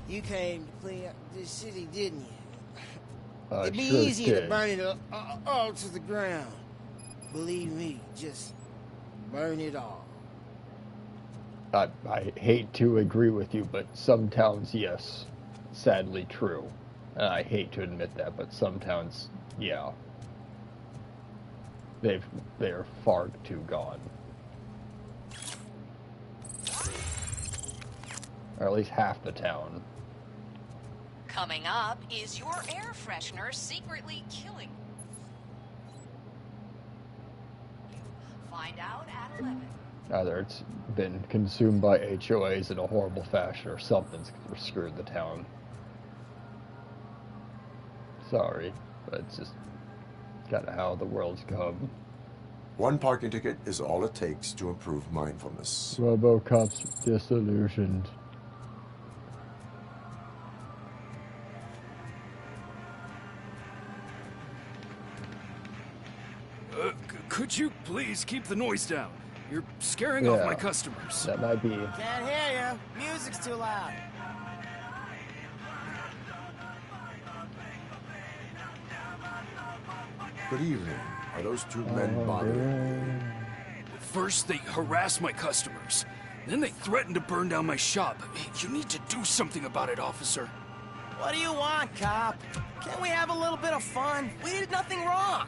You came to clean up this city, didn't you? It'd be Sure easy to did. burn it all to the ground. Believe me, just burn it all. I hate to agree with you, but some towns, yes, sadly true. And I hate to admit that, but some towns, yeah, they're far too gone. Or at least half the town. Coming up, is your air freshener secretly killing? Find out at 11. Either it's been consumed by HOAs in a horrible fashion, or something's screwed the town. Sorry, but it's just kind of how the world's come. One parking ticket is all it takes to improve mindfulness. RoboCop's disillusioned. Could you please keep the noise down? You're scaring off my customers. That might be. Can't hear you. Music's too loud. Good evening. Are those two men bothering? First, they harass my customers. Then they threaten to burn down my shop. You need to do something about it, officer. What do you want, cop? Can't we have a little bit of fun? We did nothing wrong.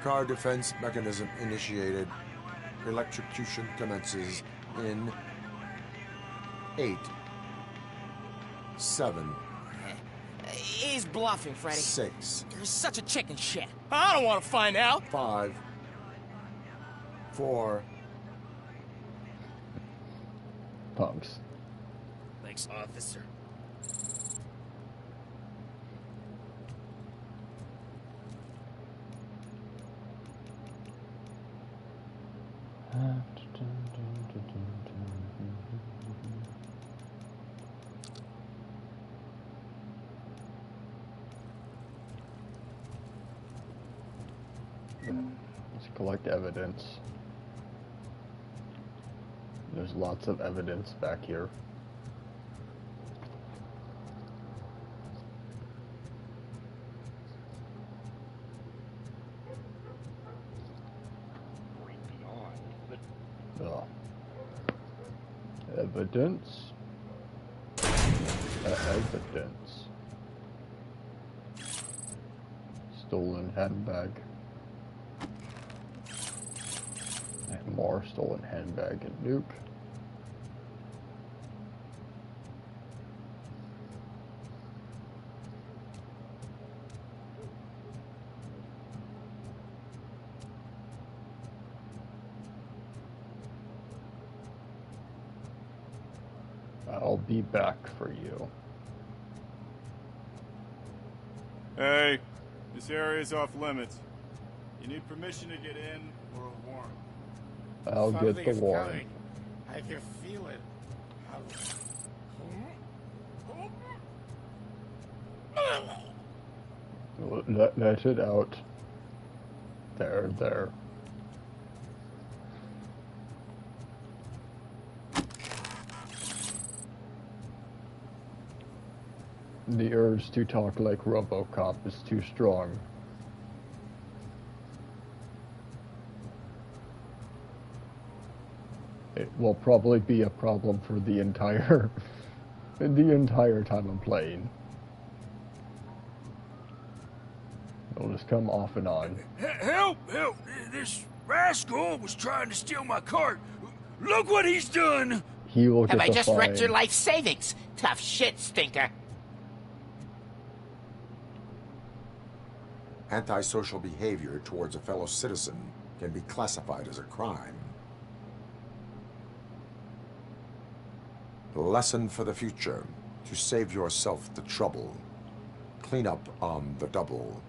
Car defense mechanism initiated. Electrocution commences in 8, 7. He's bluffing, Freddy. 6. You're such a chicken shit. I don't want to find out. 5, 4. Punks. Thanks, officer. Let's collect evidence. There's lots of evidence back here. Oh. Evidence. Evidence. Stolen handbag. And more stolen handbag and nuke. I'll be back for you. Hey, this area is off limits. You need permission to get in or a warrant. I'll get the warrant. I can feel it. Let it out. There. The urge to talk like RoboCop is too strong. It will probably be a problem for the entire time I'm playing. It'll just come off and on. Help! This rascal was trying to steal my cart. Look what he's done! He will get Have I the just fine. wrecked your life savings? Tough shit, stinker. Antisocial behavior towards a fellow citizen can be classified as a crime. The lesson for the future: to save yourself the trouble. Clean up on the double.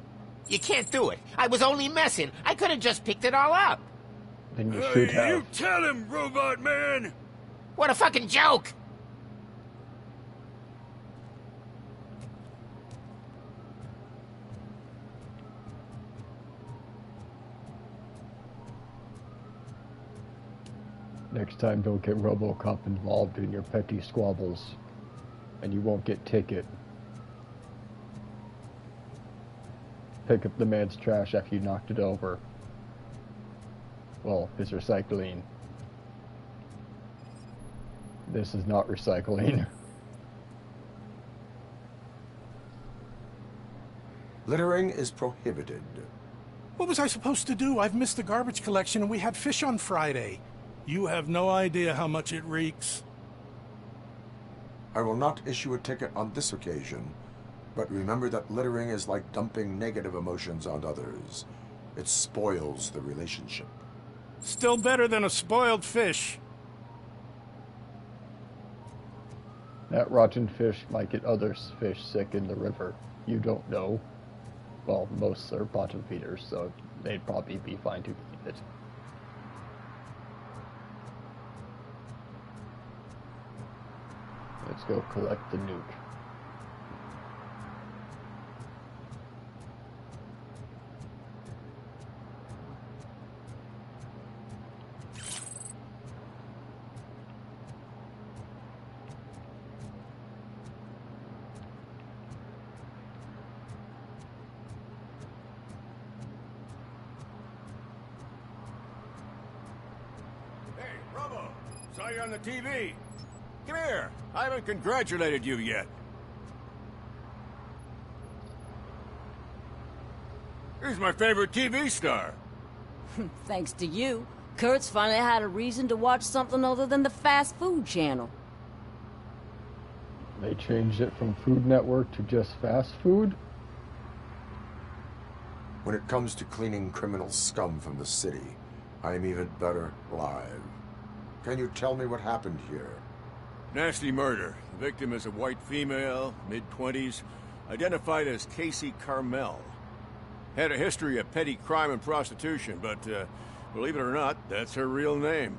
You can't do it. I was only messing. I could have just picked it all up. Then you should have. You tell him, Robot Man! What a fucking joke! Next time, don't get RoboCop involved in your petty squabbles, and you won't get ticket. Pick up the man's trash after you knocked it over. Well, his recycling. This is not recycling. Littering is prohibited. What was I supposed to do? I've missed the garbage collection and we had fish on Friday. You have no idea how much it reeks. I will not issue a ticket on this occasion, but remember that littering is like dumping negative emotions on others. It spoils the relationship. Still better than a spoiled fish. That rotten fish might get other fish sick in the river. You don't know. Well, most are bottom feeders, so they'd probably be fine to eat it. Let's go collect the nuke. Hey, Robo! Saw you on the TV. Come here. I haven't congratulated you yet. Here's my favorite TV star. Thanks to you, Kurt's finally had a reason to watch something other than the fast food channel. They changed it from Food Network to just fast food? When it comes to cleaning criminal scum from the city, I am even better live. Can you tell me what happened here? Nasty murder. The victim is a white female, mid-20s, identified as Casey Carmel. Had a history of petty crime and prostitution, but believe it or not, that's her real name.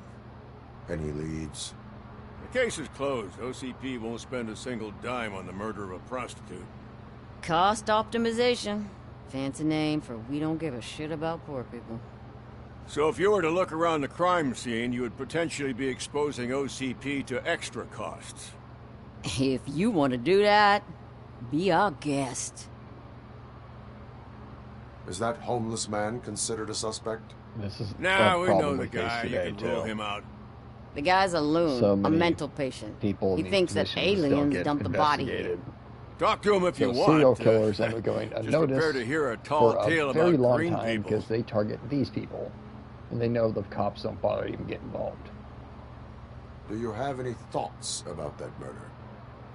Any leads? The case is closed. OCP won't spend a single dime on the murder of a prostitute. Cost optimization. Fancy name for we don't give a shit about poor people. So if you were to look around the crime scene, you would potentially be exposing OCP to extra costs. If you want to do that, be our guest. Is that homeless man considered a suspect? This is Nah, we know the guy. You can rule him out. The guy's a loon, So a many mental patient. people He in these thinks that positions don't aliens get dumped the body here. investigated. Talk to him if you So want. serial killers end up going just unnoticed prepare to hear a tall for tale a very about long green time people. because they target these people, and they know the cops don't bother to even get involved. Do you have any thoughts about that murder?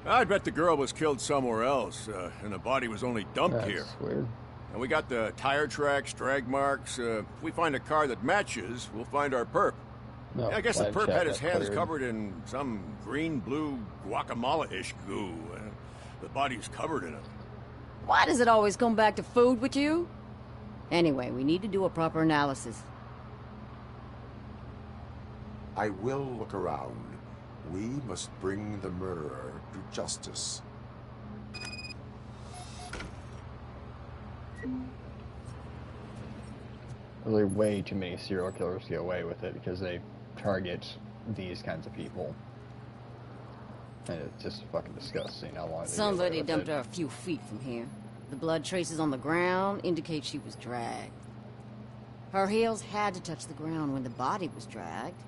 I bet the girl was killed somewhere else, and the body was only dumped That's here. weird. And we got the tire tracks, drag marks. If we find a car that matches, we'll find our perp. No, Yeah, I guess the glad perp chat had his got hands cleared. covered in some green-blue guacamole-ish goo. The body's covered in it. Why does it always come back to food with you? Anyway, we need to do a proper analysis. I will look around. We must bring the murderer to justice. Really, way too many serial killers get away with it because they target these kinds of people. And it's just fucking disgusting how long they get away Somebody with dumped it. her a few feet from here. The blood traces on the ground indicate she was dragged. Her heels had to touch the ground when the body was dragged.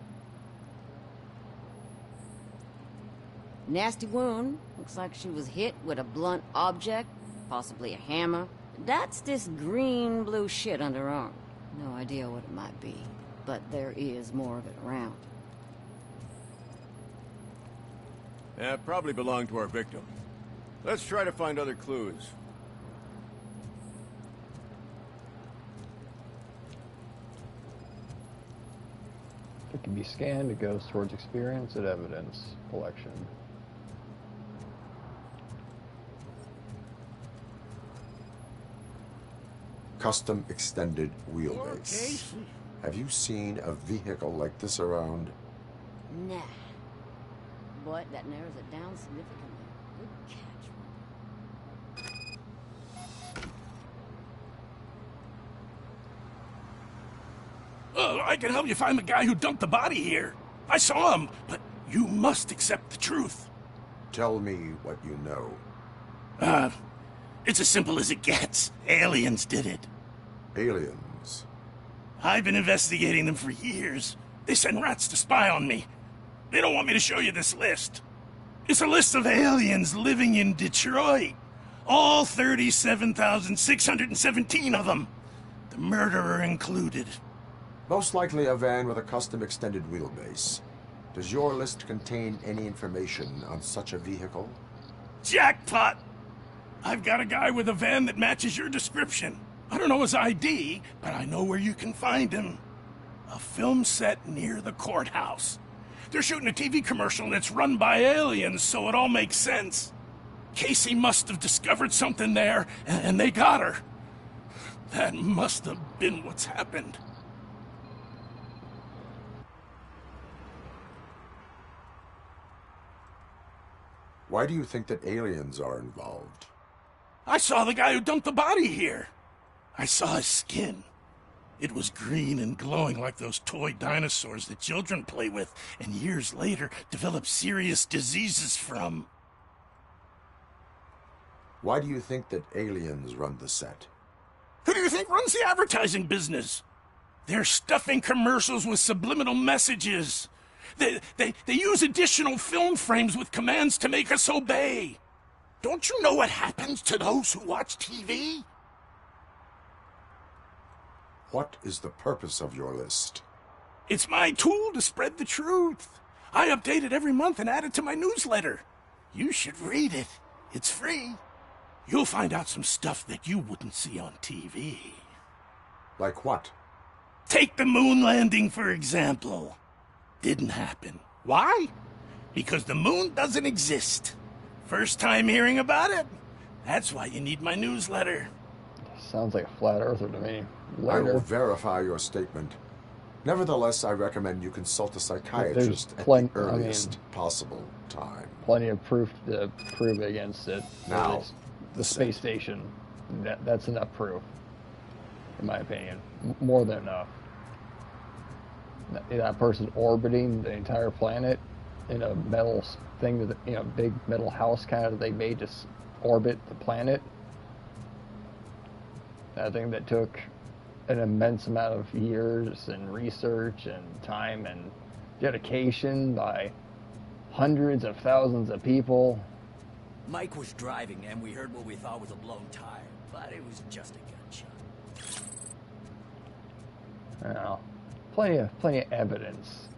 Nasty wound. Looks like she was hit with a blunt object, possibly a hammer. That's this green-blue shit under her arm. No idea what it might be, but there is more of it around. Yeah, probably belonged to our victim. Let's try to find other clues. It can be scanned. It goes towards experience and evidence collection. Custom extended wheelbase. Have you seen a vehicle like this around? Nah. But that narrows it down significantly. Good catch. I can help you find the guy who dumped the body here. I saw him, but you must accept the truth. Tell me what you know. It's as simple as it gets. Aliens did it. Aliens? I've been investigating them for years. They send rats to spy on me. They don't want me to show you this list. It's a list of aliens living in Detroit. All 37,617 of them. The murderer included. Most likely a van with a custom extended wheelbase. Does your list contain any information on such a vehicle? Jackpot! I've got a guy with a van that matches your description. I don't know his ID, but I know where you can find him. A film set near the courthouse. They're shooting a TV commercial that's run by aliens, so it all makes sense. Casey must have discovered something there, and they got her. That must have been what's happened. Why do you think that aliens are involved? I saw the guy who dumped the body here. I saw his skin. It was green and glowing like those toy dinosaurs that children play with and years later develop serious diseases from. Why do you think that aliens run the set? Who do you think runs the advertising business? They're stuffing commercials with subliminal messages. They use additional film frames with commands to make us obey. Don't you know what happens to those who watch TV? What is the purpose of your list? It's my tool to spread the truth. I update it every month and add it to my newsletter. You should read it. It's free. You'll find out some stuff that you wouldn't see on TV. Like what? Take the moon landing, for example. Didn't happen. Why? Because the moon doesn't exist. First time hearing about it? That's why you need my newsletter. Sounds like a flat earther to me. I will Later. verify your statement. Nevertheless, I recommend you consult a psychiatrist at There's the earliest possible time. Plenty of proof to prove against it. Now, It's the space station. That's enough proof, in my opinion. More than enough. That person orbiting the entire planet in a metal thing, that, you know, big metal house kind of they made to orbit the planet. That thing that took an immense amount of years and research and time and dedication by hundreds of thousands of people. Mike was driving and we heard what we thought was a blown tire, but it was just a gunshot. You know, plenty of evidence.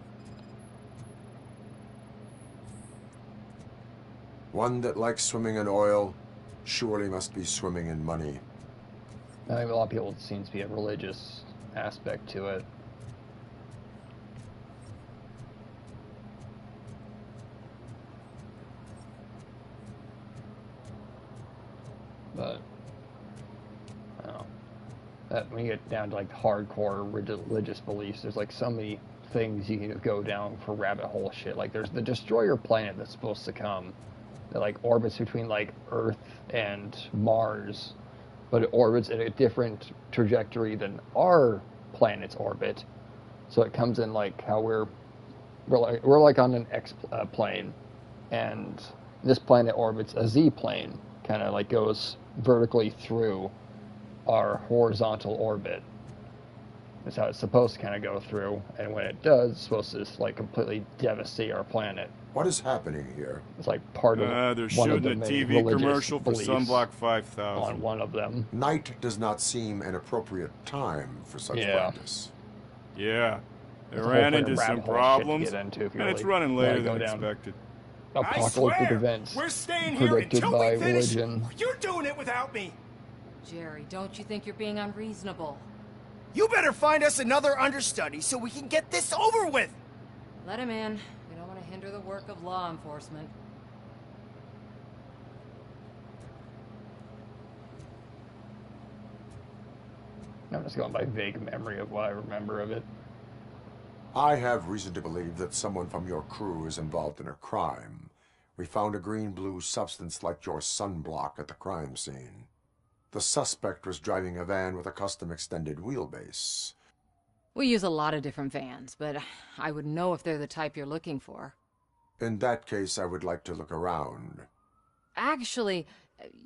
One that likes swimming in oil surely must be swimming in money. I think a lot of people, it seems to be a religious aspect to it. But, I don't know. When you get down to like hardcore religious beliefs, there's like so many things you can go down for rabbit hole shit. Like there's the destroyer planet that's supposed to come that like orbits between like Earth and Mars, but it orbits at a different trajectory than our planet's orbit. So it comes in like how we're like on an X plane, and this planet orbits a Z plane, kind of like goes vertically through our horizontal orbit. That's how it's supposed to kind of go through, and when it does, it's supposed to just like completely devastate our planet. What is happening here? It's like part of they're one of shooting the a many TV religious commercial for beliefs Sunblock 5000. on one of them. Night does not seem an appropriate time for such practice. Yeah. They There's a ran whole into fucking some rabbit hole problems, shit to get into if you and it's really running wanna later go than down expected. Apocalyptic events we're staying here predicted until by we finish. religion. You're doing it without me. Jerry, don't you think you're being unreasonable? You better find us another understudy so we can get this over with. Let him in. We don't want to hinder the work of law enforcement. I'm just going by vague memory of what I remember of it. I have reason to believe that someone from your crew is involved in a crime. We found a green-blue substance like your sunblock at the crime scene. The suspect was driving a van with a custom extended wheelbase. We use a lot of different vans, but I wouldn't know if they're the type you're looking for. In that case, I would like to look around. Actually,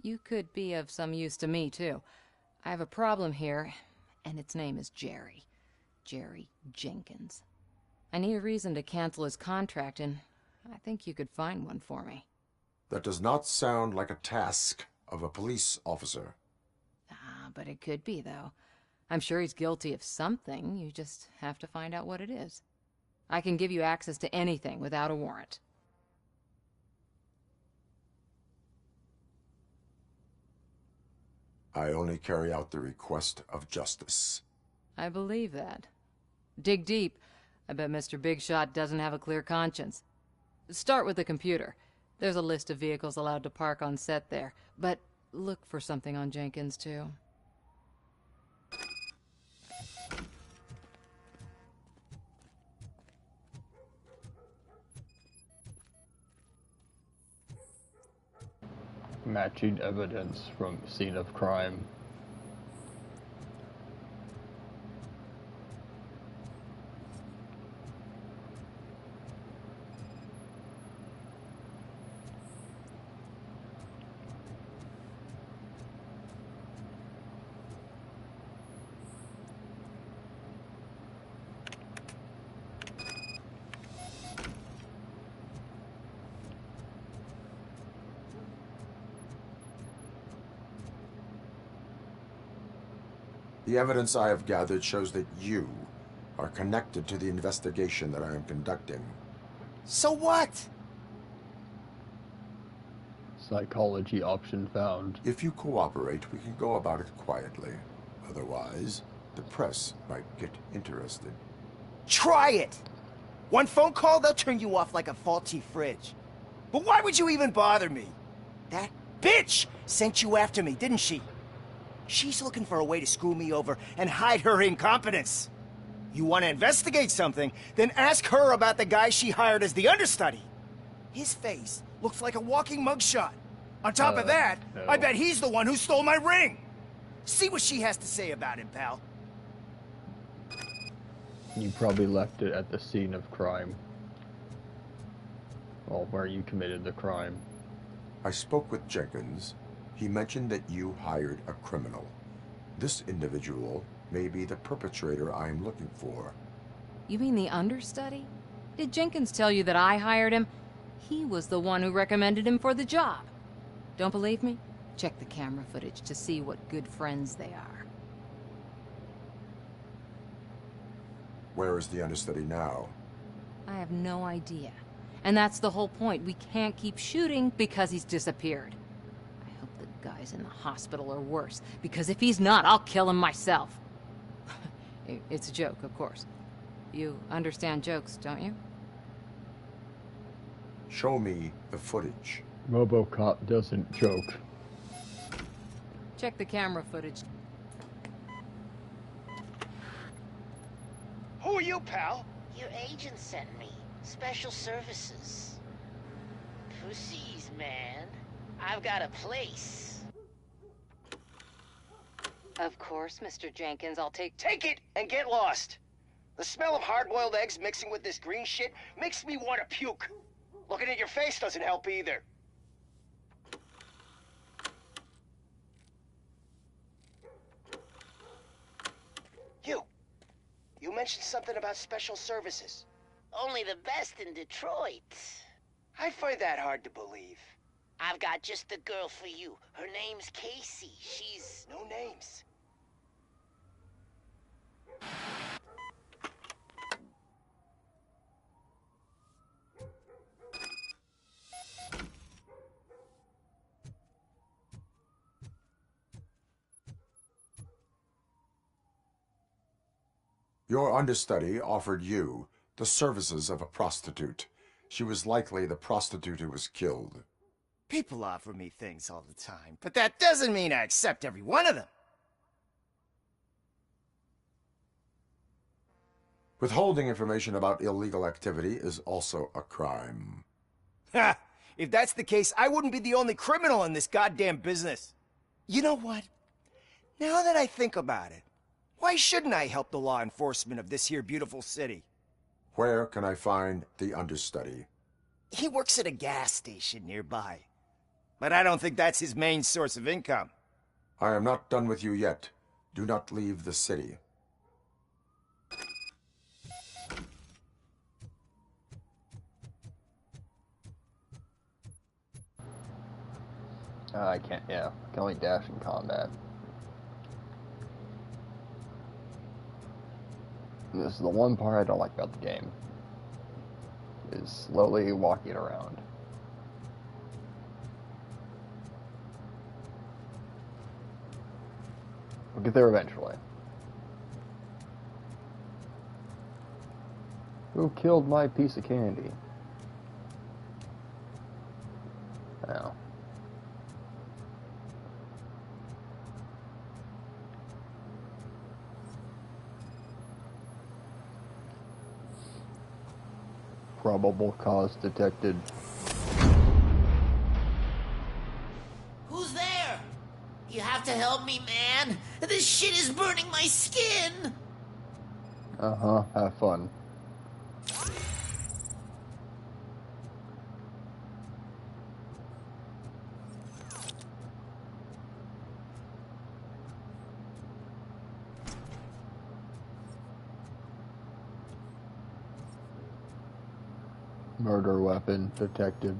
you could be of some use to me, too. I have a problem here, and its name is Jerry. Jerry Jenkins. I need a reason to cancel his contract, and I think you could find one for me. That does not sound like a task of a police officer. But it could be, though. I'm sure he's guilty of something. You just have to find out what it is. I can give you access to anything without a warrant. I only carry out the request of justice. I believe that. Dig deep. I bet Mr. Big Shot doesn't have a clear conscience. Start with the computer. There's a list of vehicles allowed to park on set there, but look for something on Jenkins, too. Matching evidence from scene of crime. The evidence I have gathered shows that you are connected to the investigation that I am conducting. So what? Psychology option found. If you cooperate, we can go about it quietly. Otherwise... The press might get interested. Try it! One phone call, they'll turn you off like a faulty fridge. But why would you even bother me? That bitch sent you after me, didn't she? She's looking for a way to screw me over and hide her incompetence. You want to investigate something, then ask her about the guy she hired as the understudy. His face looks like a walking mugshot. On top of that, no. I bet he's the one who stole my ring. See what she has to say about him, pal. You probably left it at the scene of crime. Well, where you committed the crime. I spoke with Jenkins. He mentioned that you hired a criminal. This individual may be the perpetrator I am looking for. You mean the understudy? Did Jenkins tell you that I hired him? He was the one who recommended him for the job. Don't believe me? Check the camera footage to see what good friends they are. Where is the understudy now? I have no idea. And that's the whole point. We can't keep shooting because he's disappeared. I hope the guy's in the hospital or worse, because if he's not, I'll kill him myself. It's a joke, of course. You understand jokes, don't you? Show me the footage. RoboCop doesn't joke. Check the camera footage. Who are you, pal? Your agent sent me. Special services. Pussies, man. I've got a place. Of course, Mr. Jenkins, I'll take Take it and get lost. The smell of hard-boiled eggs mixing with this green shit makes me want to puke. Looking at your face doesn't help either. You mentioned something about special services. Only the best in Detroit. I find that hard to believe. I've got just the girl for you. Her name's Casey. She's... No names. Your understudy offered you the services of a prostitute. She was likely the prostitute who was killed. People offer me things all the time, but that doesn't mean I accept every one of them. Withholding information about illegal activity is also a crime. Ha! If that's the case, I wouldn't be the only criminal in this goddamn business. You know what? Now that I think about it, why shouldn't I help the law enforcement of this here beautiful city? Where can I find the understudy? He works at a gas station nearby. But I don't think that's his main source of income. I am not done with you yet. Do not leave the city. I can't, yeah. I can only dash in combat. And this is the one part I don't like about the game. Is slowly walking around. We'll get there eventually. Who killed my piece of candy? Oh. Probable cause detected. Who's there? You have to help me, man. This shit is burning my skin. Uh-huh, have fun. Murder weapon detected.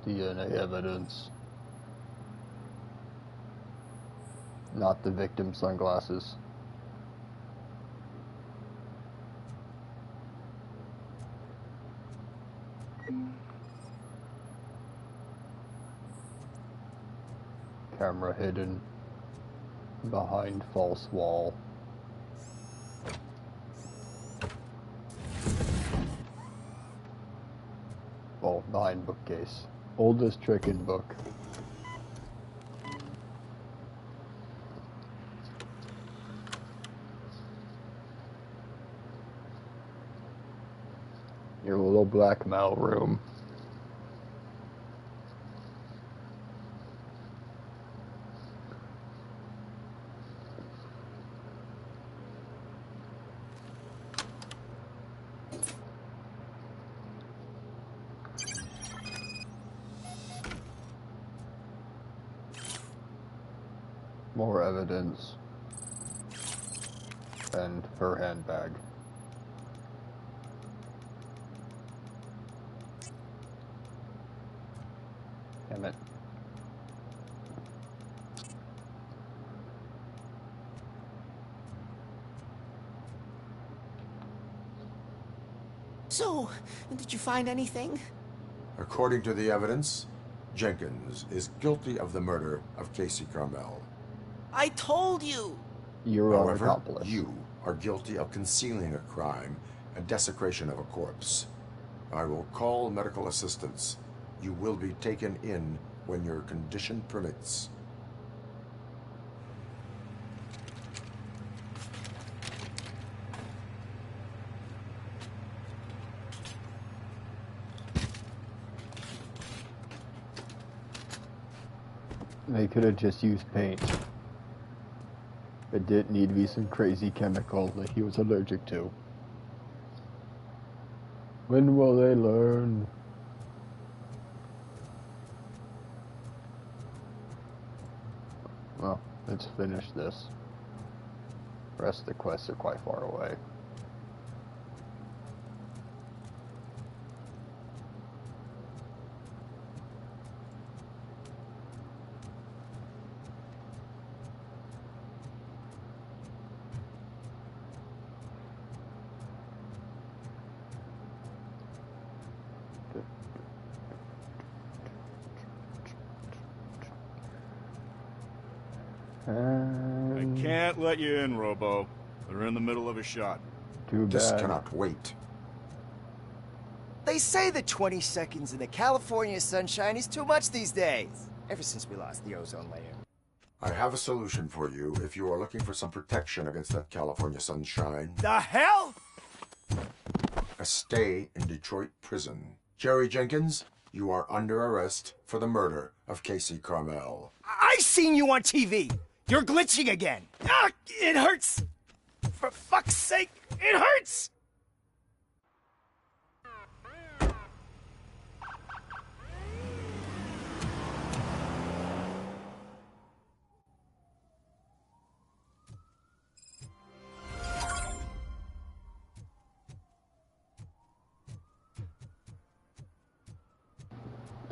DNA evidence. Not the victim's sunglasses. Camera hidden behind false wall. Oh, behind bookcase. Oldest trick in book. Your little blackmail room. More evidence. And her handbag. Damn it. So, did you find anything? According to the evidence, Jenkins is guilty of the murder of Casey Carmel. I told you! You're an However, accomplice. you are guilty of concealing a crime and desecration of a corpse. I will call medical assistance. You will be taken in when your condition permits. They could have just used paint. It didn't need to be some crazy chemical that he was allergic to. When will they learn? Well, let's finish this. The rest of the quests are quite far away. I can't let you in, Robo. They're in the middle of a shot. Too bad. This cannot wait. They say that 20 seconds in the California sunshine is too much these days. Ever since we lost the ozone layer. I have a solution for you if you are looking for some protection against that California sunshine. The hell? A stay in Detroit prison. Jerry Jenkins, you are under arrest for the murder of Casey Carmel. I seen you on TV. You're glitching again. Ah, it hurts. For fuck's sake, it hurts.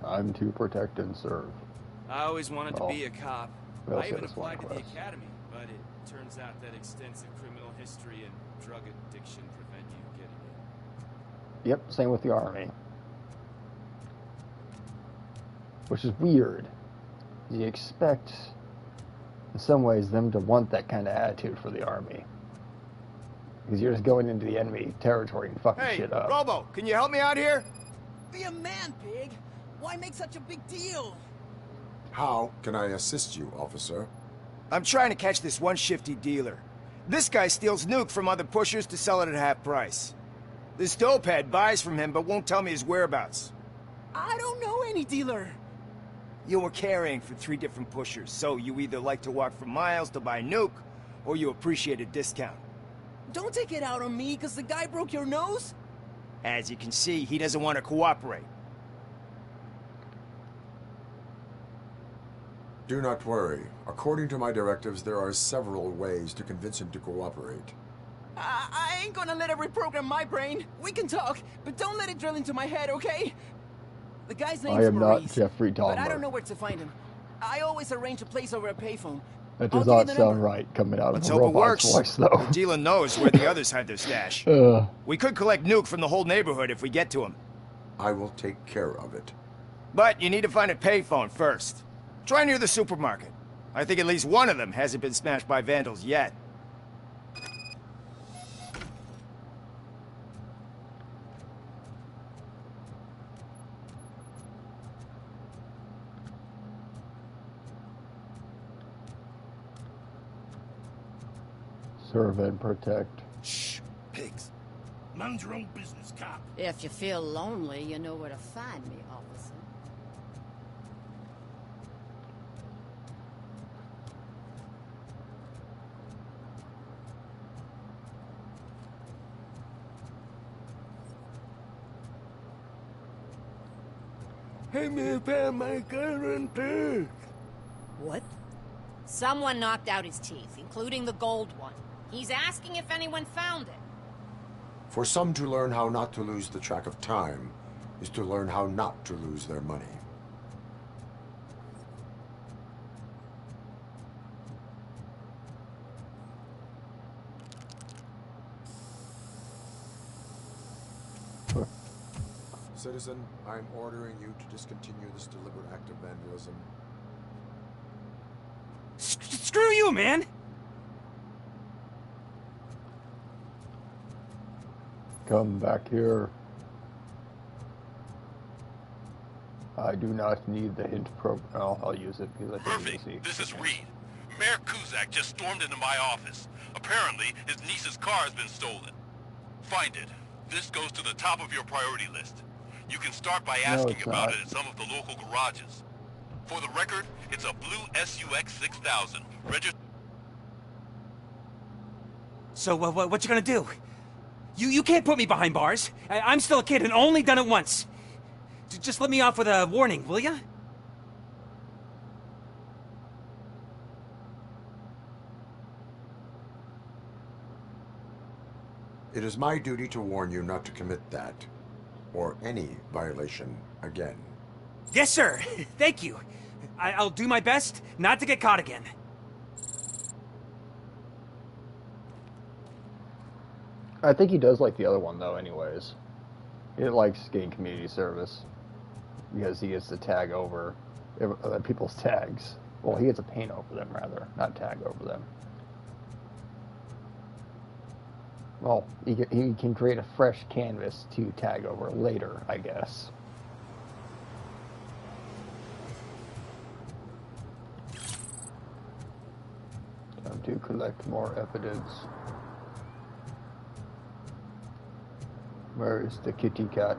Time to protect and serve. I always wanted to be a cop. Well, I even says one applied to the quest. academy, but it turns out that extensive criminal history and drug addiction prevent you getting in. Yep, same with the army. Which is weird. You expect, in some ways, them to want that kind of attitude for the army. Because you're just going into the enemy territory and fucking Hey, shit up. Robo, can you help me out here? Be a man, Pig. Why make such a big deal? How can I assist you, officer? I'm trying to catch this one shifty dealer. This guy steals nuke from other pushers to sell it at half price. This dopehead buys from him but won't tell me his whereabouts. I don't know any dealer. You were carrying for 3 different pushers, so you either like to walk for miles to buy nuke, or you appreciate a discount. Don't take it out on me because the guy broke your nose. As you can see, he doesn't want to cooperate. Do not worry. According to my directives, there are several ways to convince him to cooperate. I ain't gonna let it reprogram my brain. We can talk, but don't let it drill into my head, okay? The guy's name's I am not Maurice, Jeffrey but I don't Dahmer. know where to find him. I always arrange a place over a payphone. That I'll does give you not the sound number. right coming out of Let's a hope it robot's works. voice, though. The dealer knows where the others hide their stash. Uh, We could collect nuke from the whole neighborhood if we get to him. I will take care of it. But you need to find a payphone first. Try near the supermarket. I think at least one of them hasn't been smashed by vandals yet. Serve and protect. Shh, pigs. Mind your own business, cop. If you feel lonely, you know where to find me, officer. Hey, me found my gun and purse. What? Someone knocked out his teeth, including the gold one. He's asking if anyone found it. For some to learn how not to lose the track of time is to learn how not to lose their money. Citizen, I'm ordering you to discontinue this deliberate act of vandalism. Screw you, man! Come back here. I do not need the hint program. Oh, I'll use it because I think Perfect. This is Reed. Mayor Kuzak just stormed into my office. Apparently, his niece's car has been stolen. Find it. This goes to the top of your priority list. You can start by asking about it at some of the local garages. For the record, it's a blue SUX 6000. So, what you gonna do? You can't put me behind bars. I'm still a kid and only done it once. Just let me off with a warning, will ya? It is my duty to warn you not to commit that, or any violation, again. Yes, sir. Thank you. I'll do my best not to get caught again. I think he does like the other one, though, anyways. He likes getting community service. Because he gets to tag over other people's tags. Well, he gets to paint over them, rather. Not tag over them. Well, he can create a fresh canvas to tag over later, I guess. Time to collect more evidence. Where is the kitty cat?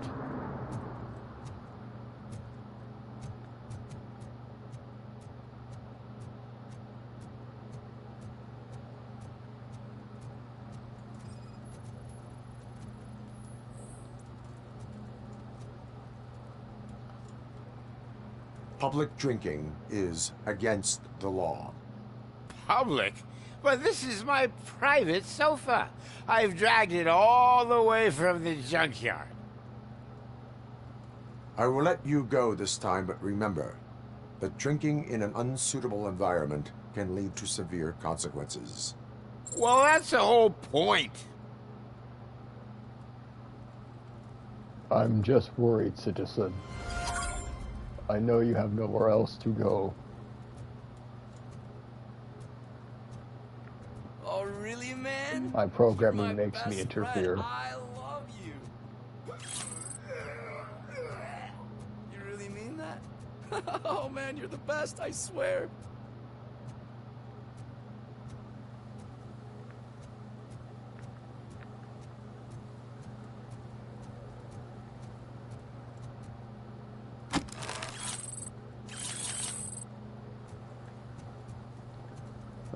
Public drinking is against the law. Public? But this is my private sofa. I've dragged it all the way from the junkyard. I will let you go this time, but remember that drinking in an unsuitable environment can lead to severe consequences. Well, that's the whole point. I'm just worried, citizen. I know you have nowhere else to go. Oh, really, man? My programming makes me interfere. I love you. You really mean that? Oh, man, you're the best, I swear.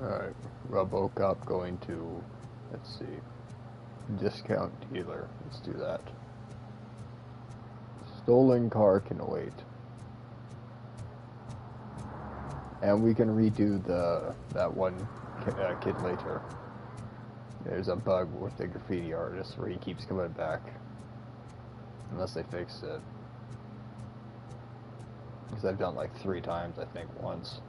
Alright, RoboCop going to, let's see, discount dealer. Let's do that. Stolen car can wait. And we can redo that one kid later. There's a bug with the graffiti artist where he keeps coming back. Unless they fix it. Because I've done like 3 times, I think, once.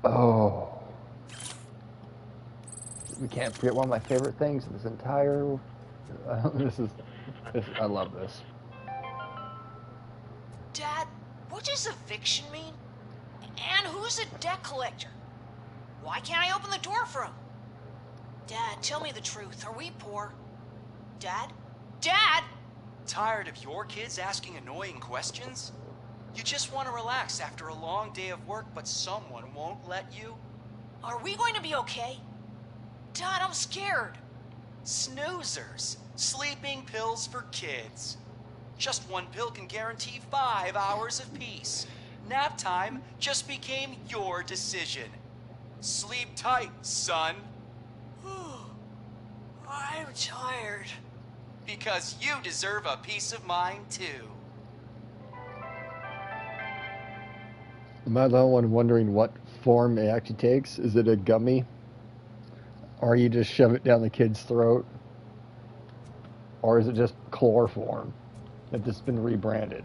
Oh. we can't forget one of my favorite things in this entire. I love this. Dad, what does eviction mean? And who's a debt collector? Why can't I open the door for him? Dad, tell me the truth. Are we poor? Dad? Dad! Tired of your kids asking annoying questions? You just want to relax after a long day of work, but someone won't let you? Are we going to be okay? Dad, I'm scared. Snoozers. Sleeping pills for kids. Just one pill can guarantee 5 hours of peace. Nap time just became your decision. Sleep tight, son. I'm tired. Because you deserve a peace of mind, too. Am I the only one wondering what form it actually takes? Is it a gummy? Or you just shove it down the kid's throat? Or is it just chloroform that's just been rebranded?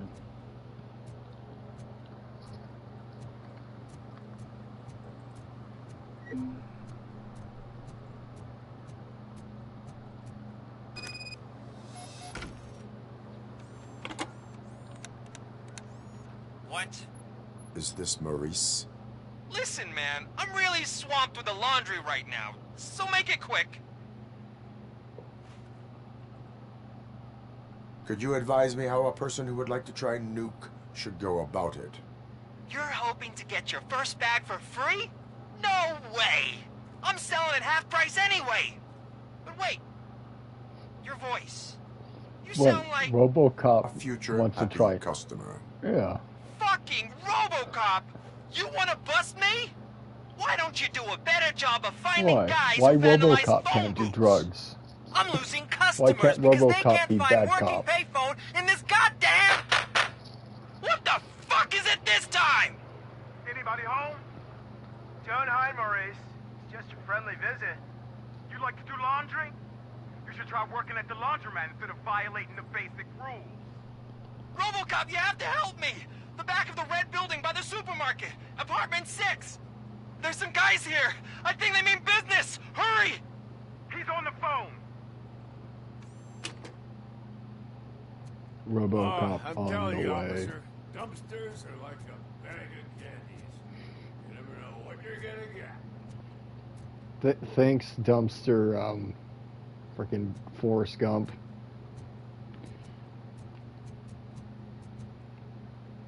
What? Is this Maurice? Listen, man, I'm really swamped with the laundry right now, so make it quick. Could you advise me how a person who would like to try nuke should go about it? You're hoping to get your first bag for free? No way! I'm selling at half price anyway! But wait, your voice. You sound like... RoboCop future wants to try customer. Yeah. fucking RoboCop! You wanna bust me? Why don't you do a better job of finding Why? guys Why who vandalize RoboCop phone can't do booths? drugs? I'm losing Why customers can't because they RoboCop can't be find bad working cop? payphone in this goddamn... What the fuck is it this time? Anybody home? Don't hide, Maurice. It's just a friendly visit. You like to do laundry? You should try working at the laundromat instead of violating the basic rules. RoboCop, you have to help me! The back of the red building by the supermarket. Apartment 6. There's some guys here. I think they mean business. Hurry! He's on the phone. RoboCop I'm on telling the you, way. officer, dumpsters are like a bag of candies. You never know what you're gonna get. Thanks, dumpster. Freaking Forrest Gump.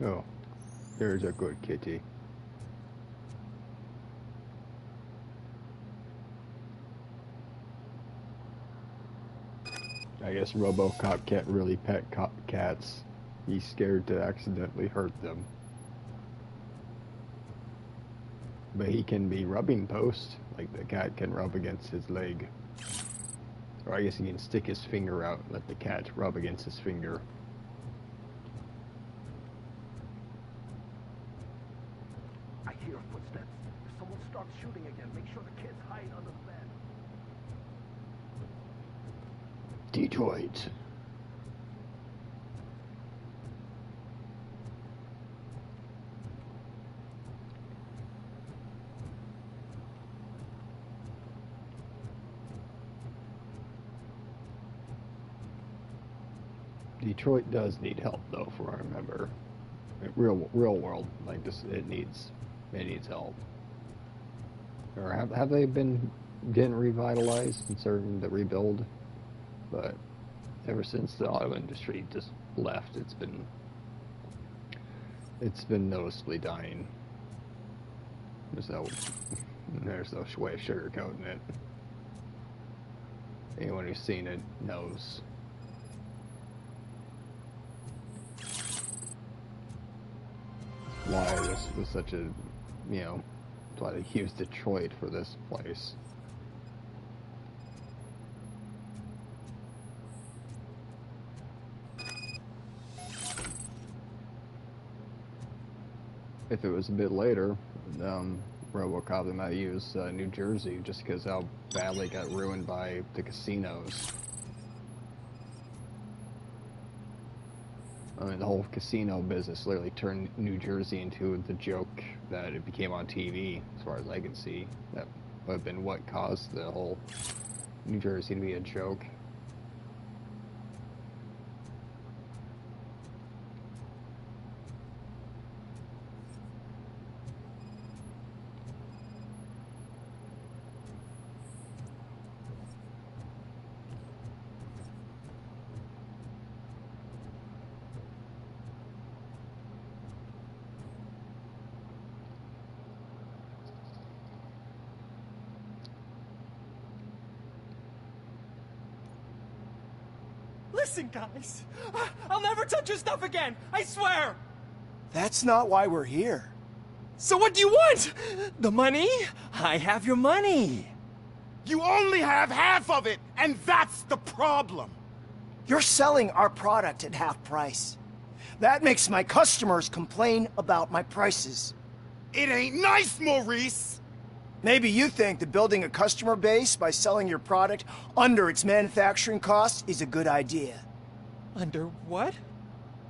Oh, there's a good kitty. I guess RoboCop can't really pet cats. He's scared to accidentally hurt them. But he can be rubbing post, like the cat can rub against his leg. Or I guess he can stick his finger out and let the cat rub against his finger. I hear footsteps. If someone starts shooting again, make sure the kids hide under the bed. Detroit. Detroit does need help, though, for I remember. Real world, like this, it needs help. Or have they been getting revitalized and starting to rebuild? But ever since the auto industry just left, it's been noticeably dying. There's no way of sugarcoating it. Anyone who's seen it knows. Why this was such a, that's why they used Detroit for this place. If it was a bit later, RoboCop, they might use New Jersey just because how badly it got ruined by the casinos. I mean, the whole casino business literally turned New Jersey into the joke that it became on TV, as far as I can see. That would have been what caused the whole New Jersey to be a joke. Listen, guys. I'll never touch your stuff again. I swear. That's not why we're here. So what do you want? The money? I have your money. You only have half of it, and that's the problem. You're selling our product at half price. That makes my customers complain about my prices. It ain't nice, Maurice! Maybe you think that building a customer base by selling your product under its manufacturing costs is a good idea. Under what?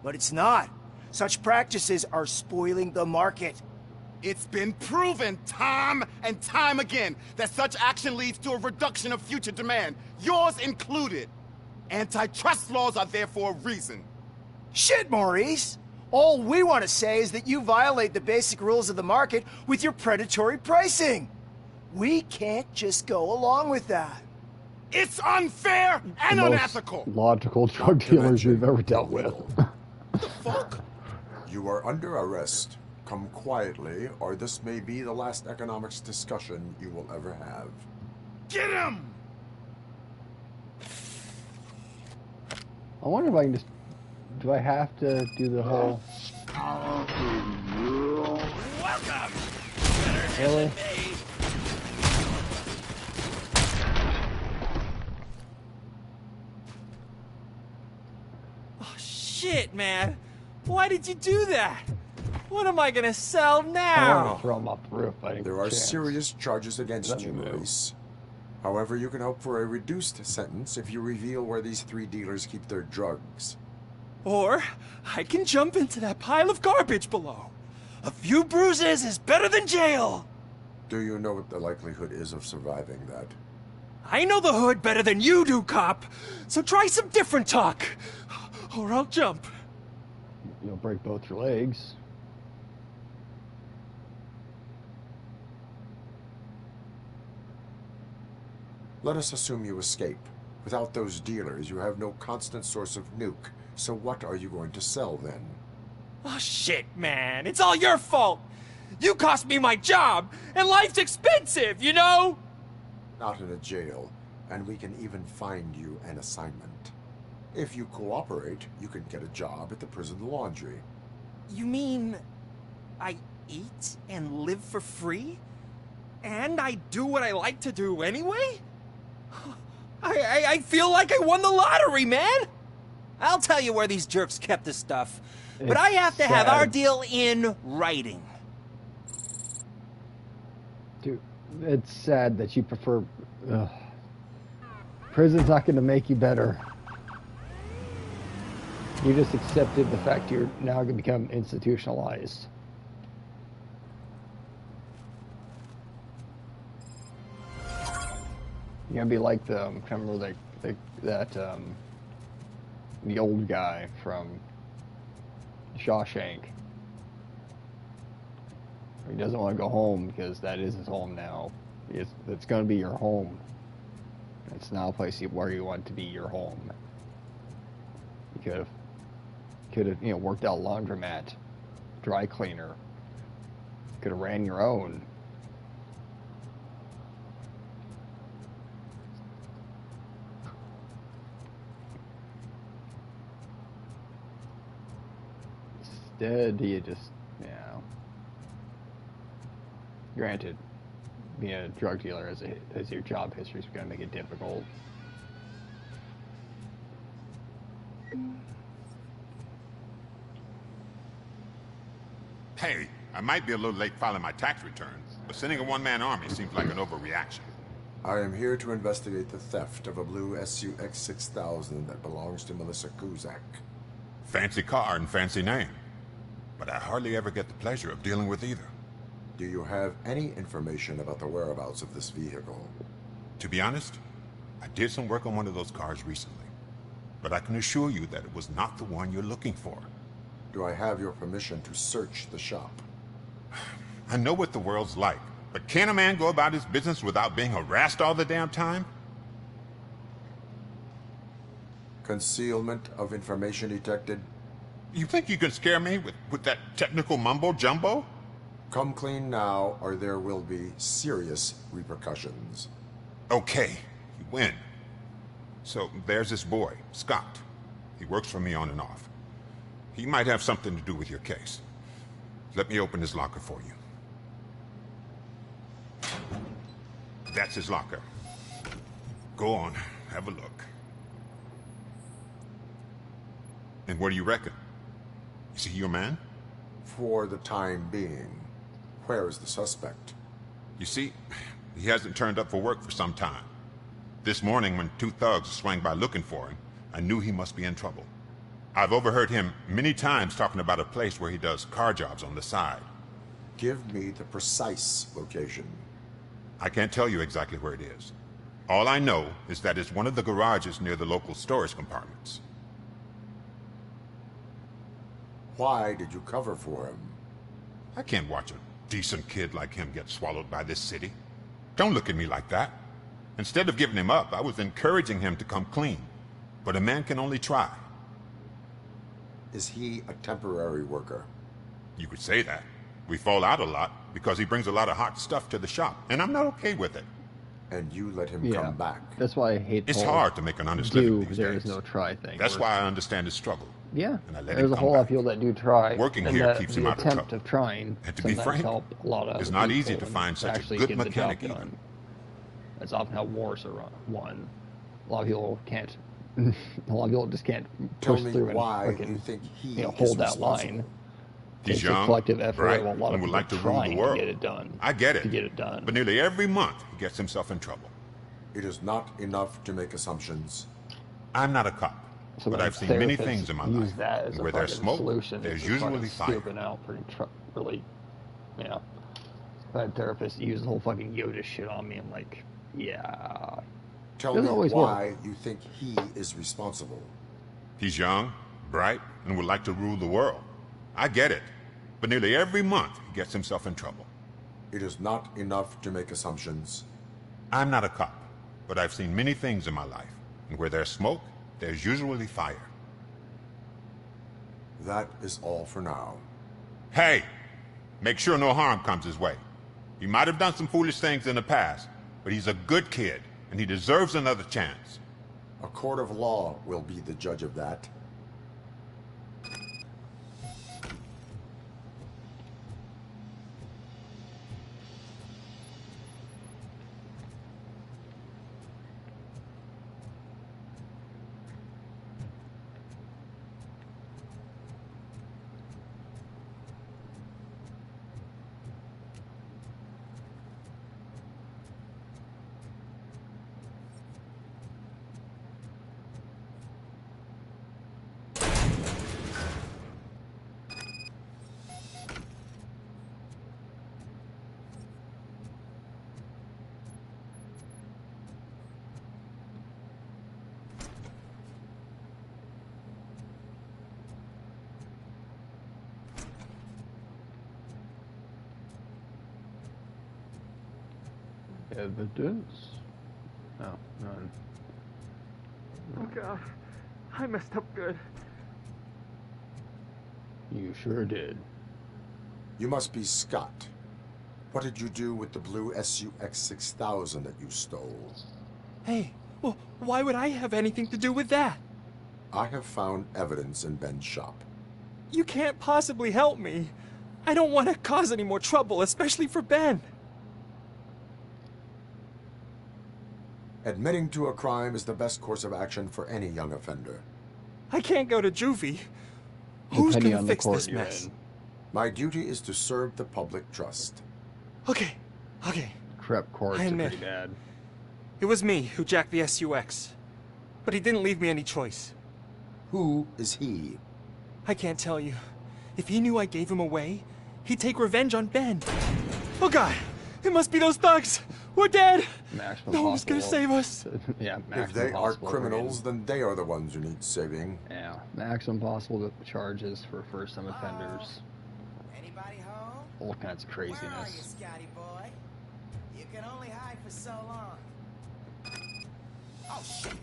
But it's not. Such practices are spoiling the market. It's been proven time and time again that such action leads to a reduction of future demand, yours included. Antitrust laws are there for a reason. Shit, Maurice! All we want to say is that you violate the basic rules of the market with your predatory pricing. We can't just go along with that. It's unfair and The most unethical. logical drug dealers we've ever dealt with. You are under arrest. Come quietly, or this may be the last economics discussion you will ever have. Get him! I wonder if I can just... Do I have to do the whole... Welcome! Really? Oh, shit, man. Why did you do that? What am I gonna sell I want now? to throw him off the roof. I didn't There get a are chance. serious charges against Let you, me move. Maurice. However, you can hope for a reduced sentence if you reveal where these 3 dealers keep their drugs. Or I can jump into that pile of garbage below. A few bruises is better than jail. Do you know what the likelihood is of surviving that? I know the hood better than you do, cop. So try some different talk. Or I'll jump. You'll break both your legs. Let us assume you escape. Without those dealers, you have no constant source of nuke. So what are you going to sell then? Oh, shit, man. It's all your fault. You cost me my job, and life's expensive, you know? Not in a jail, and we can even find you an assignment. If you cooperate, you can get a job at the prison laundry. You mean I eat and live for free? And I do what I like to do anyway? I feel like I won the lottery, man! I'll tell you where these jerks kept the stuff. But I have to have our deal in writing. Dude, it's sad that you prefer... Ugh. Prison's not going to make you better. You just accepted the fact you're now going to become institutionalized. You're going to be like the... I can't remember the old guy from Shawshank. He doesn't want to go home because that is his home now. It's going to be your home. It's now a place where you want to be your home. You could have worked out laundromat, dry cleaner. Could have ran your own. Instead, you just, granted, being a drug dealer as your job history is going to make it difficult. Hey, I might be a little late filing my tax returns, but sending a one-man army seems like an overreaction. I am here to investigate the theft of a blue SUX 6000 that belongs to Melissa Kuzak. Fancy car and fancy name. But I hardly ever get the pleasure of dealing with either. Do you have any information about the whereabouts of this vehicle? To be honest, I did some work on one of those cars recently. But I can assure you that it was not the one you're looking for. Do I have your permission to search the shop? I know what the world's like, but can a man go about his business without being harassed all the damn time? Concealment of information detected. You think you can scare me with that technical mumbo-jumbo? Come clean now, or there will be serious repercussions. Okay, you win. So there's this boy, Scott. He works for me on and off. He might have something to do with your case. Let me open his locker for you. That's his locker. Go on, have a look. And what do you reckon? Is he your man? For the time being. Where is the suspect? You see, he hasn't turned up for work for some time. This morning, when two thugs swang by looking for him, I knew he must be in trouble. I've overheard him many times talking about a place where he does car jobs on the side. Give me the precise location. I can't tell you exactly where it is. All I know is that it's one of the garages near the local storage compartments. Why did you cover for him? I can't watch a decent kid like him get swallowed by this city. Don't look at me like that. Instead of giving him up, I was encouraging him to come clean. But a man can only try. Is he a temporary worker? You could say that. We fall out a lot because he brings a lot of hot stuff to the shop, and I'm not okay with it. And you let him come back. That's why I hate. It's hard to make an honest living these there days. is no try thing. That's why I understand his struggle. Yeah, and I let there's him a come whole lot of back. people that do try. Working and here keeps him the out of attempt trouble. of trying And to be sometimes frank, help a lot of it's other not easy people to find and such a actually good get the mechanic job either. done. That's often how wars are won. A lot of people can't. A lot of people just can't Tell push me through why and frickin', you think he hold is that line. responsible. He's It's young, a collective effort bright, of a lot and of would people like to rule trying the world. to get it done. I get it. To get it done. But nearly every month, he gets himself in trouble. It is not enough to make assumptions. I'm not a cop, So but when I've seen many therapists things in my use life. that as And a where there's fucking smoke, solution, there's it's usually fucking fire. stupid out pretty really, yeah. That therapist used the whole fucking Yoda shit on me. I'm like, yeah. Tell Doesn't me always why work. you think he is responsible. He's young, bright, and would like to rule the world. I get it. But nearly every month, he gets himself in trouble. It is not enough to make assumptions. I'm not a cop, but I've seen many things in my life. And where there's smoke, there's usually fire. That is all for now. Hey! Make sure no harm comes his way. He might have done some foolish things in the past, but he's a good kid, and he deserves another chance. A court of law will be the judge of that. Evidence? No, none. Oh god, I messed up good. You sure did. You must be Scott. What did you do with the blue SUX 6000 that you stole? Hey, well, why would I have anything to do with that? I have found evidence in Ben's shop. You can't possibly help me. I don't want to cause any more trouble, especially for Ben. Admitting to a crime is the best course of action for any young offender. I can't go to juvie. Who's Depending gonna on the fix court this you're mess? in. My duty is to serve the public trust. Okay. Prep courts I are admit. pretty bad. It was me who jacked the SUX. But he didn't leave me any choice. Who is he? I can't tell you. If he knew I gave him away, he'd take revenge on Ben. Oh God! It must be those thugs! We're dead! Maximum No one's gonna possible- save us! Yeah, If maximum they are possible criminals, rating. then they are the ones who need saving. Yeah, maximum possible charges for first-time offenders. Anybody home? All kinds of Where are you, craziness. Scotty boy? You can only hide for so long. Oh shit!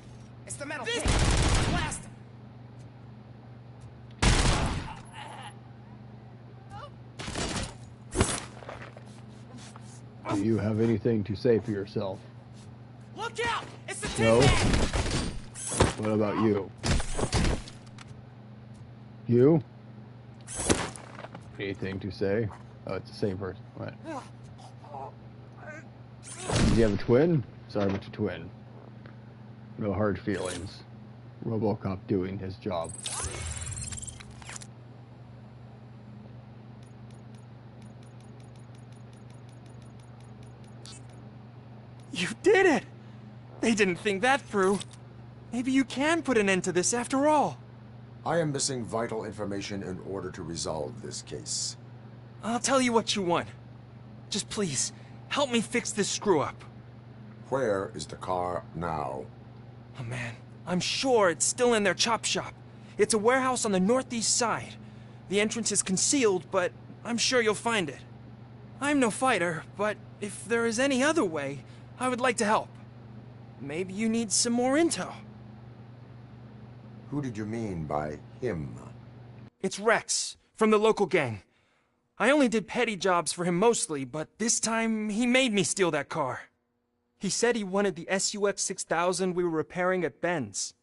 It's the metal pig! Blast him! Do you have anything to say for yourself? Look out! It's the No? tin man! What about you? You? Anything to say? Oh, it's the same person. What? Do you have a twin? Sorry about your twin. No hard feelings. RoboCop doing his job. You did it! They didn't think that through. Maybe you can put an end to this after all. I am missing vital information in order to resolve this case. I'll tell you what you want. Just please, help me fix this screw-up. Where is the car now? Oh man, I'm sure it's still in their chop shop. It's a warehouse on the northeast side. The entrance is concealed, but I'm sure you'll find it. I'm no fighter, but if there is any other way, I would like to help. Maybe you need some more intel. Who did you mean by him? It's Rex, from the local gang. I only did petty jobs for him mostly, but this time he made me steal that car. He said he wanted the SUX 6000 we were repairing at Ben's.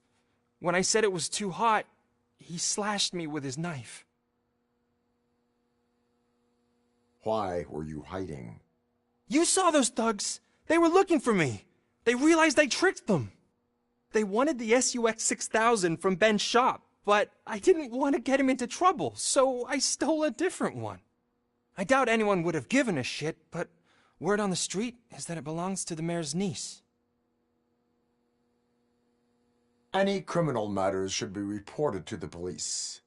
When I said it was too hot, he slashed me with his knife. Why were you hiding? You saw those thugs. They were looking for me. They realized I tricked them. They wanted the SUX 6000 from Ben's shop, but I didn't want to get him into trouble, so I stole a different one. I doubt anyone would have given a shit, but word on the street is that it belongs to the mayor's niece. Any criminal matters should be reported to the police.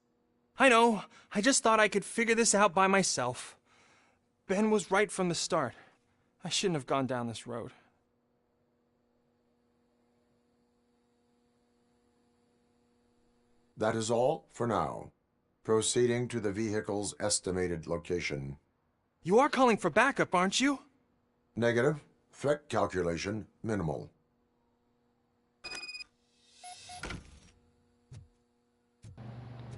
I know. I just thought I could figure this out by myself. Ben was right from the start. I shouldn't have gone down this road. That is all for now. Proceeding to the vehicle's estimated location. You are calling for backup, aren't you? Negative. Threat calculation minimal.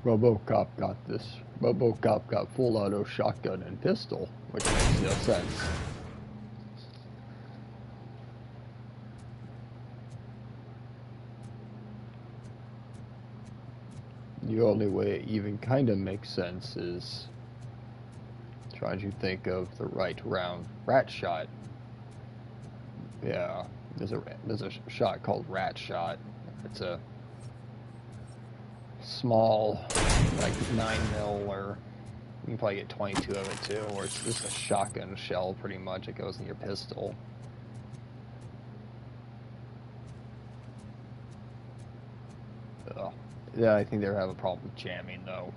RoboCop got this. RoboCop got full auto shotgun and pistol, which makes no sense. The only way it even kind of makes sense is trying to think of the right round rat shot. Yeah, there's a shot called rat shot. It's a small, like 9mm, or you can probably get 22 of it too, or it's just a shotgun shell pretty much. It goes in your pistol. Ugh. Yeah, I think they have a problem with jamming though.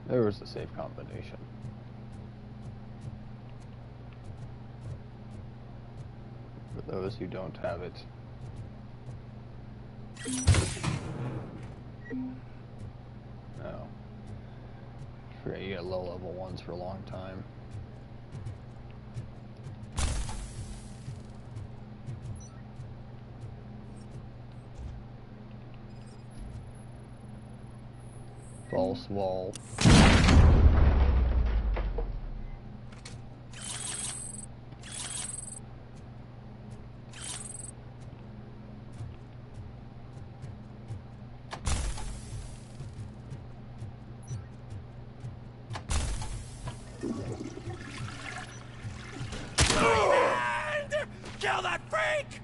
There was a safe combination. For those who don't have it. No. Forget you get low-level ones for a long time. False wall. Kill that freak!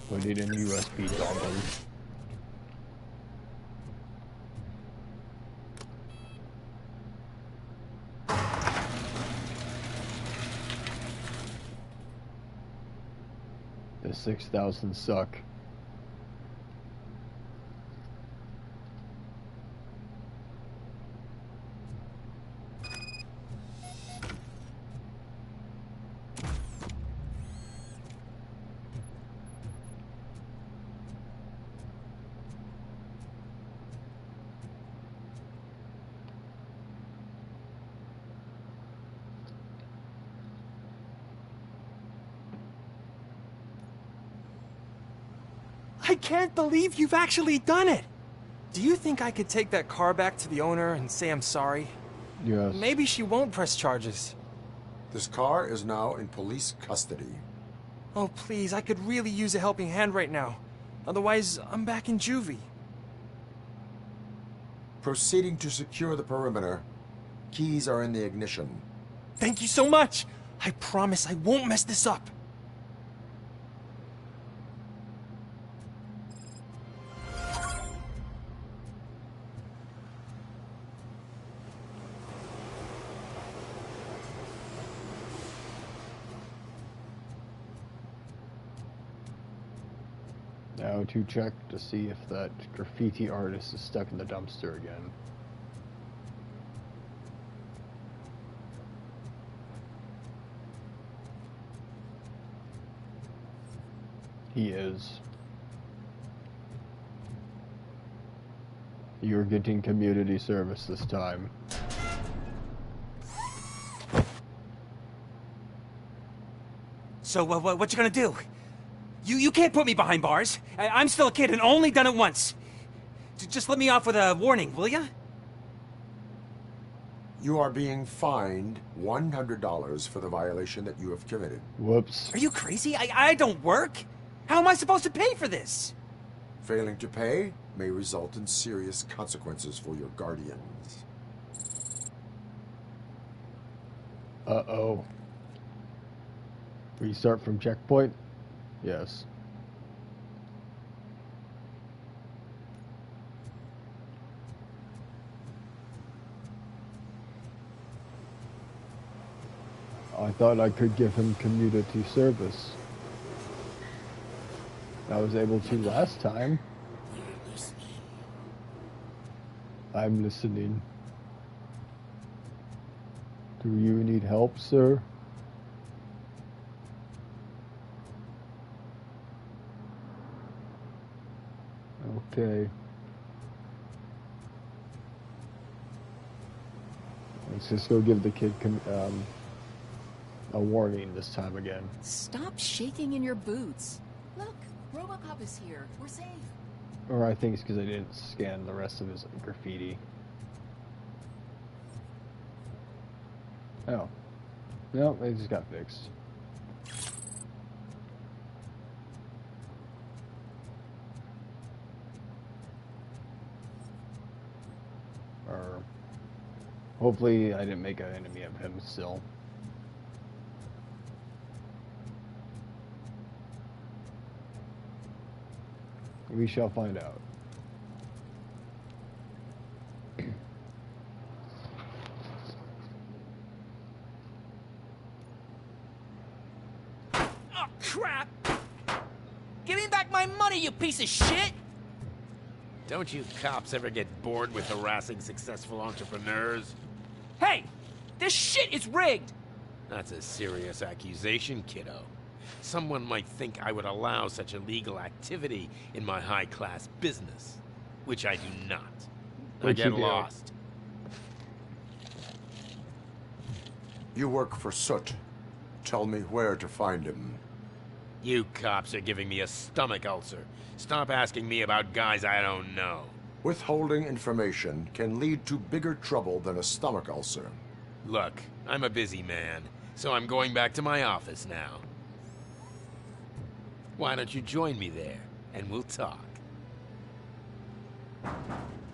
We need a USB dongle. The 6,000 suck. I can't believe you've actually done it! Do you think I could take that car back to the owner and say I'm sorry? Yes. Maybe she won't press charges. This car is now in police custody. Oh, please, I could really use a helping hand right now. Otherwise, I'm back in juvie. Proceeding to secure the perimeter. Keys are in the ignition. Thank you so much! I promise I won't mess this up. Now to check to see if that graffiti artist is stuck in the dumpster again. He is. You're getting community service this time. So, what you gonna do? You can't put me behind bars. I'm still a kid and only done it once. Just let me off with a warning, will ya? You are being fined $100 for the violation that you have committed. Whoops. Are you crazy? I don't work. How am I supposed to pay for this? Failing to pay may result in serious consequences for your guardians. Uh-oh. Restart from checkpoint? Yes. I thought I could give him community service. I was able to last time. I'm listening. Do you need help, sir? Okay. Let's just go give the kid a warning this time again. Stop shaking in your boots. Look, RoboCop is here. We're safe. Or I think it's because I didn't scan the rest of his graffiti. Oh. No, it just got fixed. Hopefully I didn't make an enemy of him still. We shall find out. Oh, crap! Give me back my money, you piece of shit! Don't you cops ever get bored with harassing successful entrepreneurs? Hey! This shit is rigged! That's a serious accusation, kiddo. Someone might think I would allow such illegal activity in my high-class business, which I do not. I Which get you do. lost. You work for Soot. Tell me where to find him. You cops are giving me a stomach ulcer. Stop asking me about guys I don't know. Withholding information can lead to bigger trouble than a stomach ulcer. Look, I'm a busy man, so I'm going back to my office now. Why don't you join me there, and we'll talk.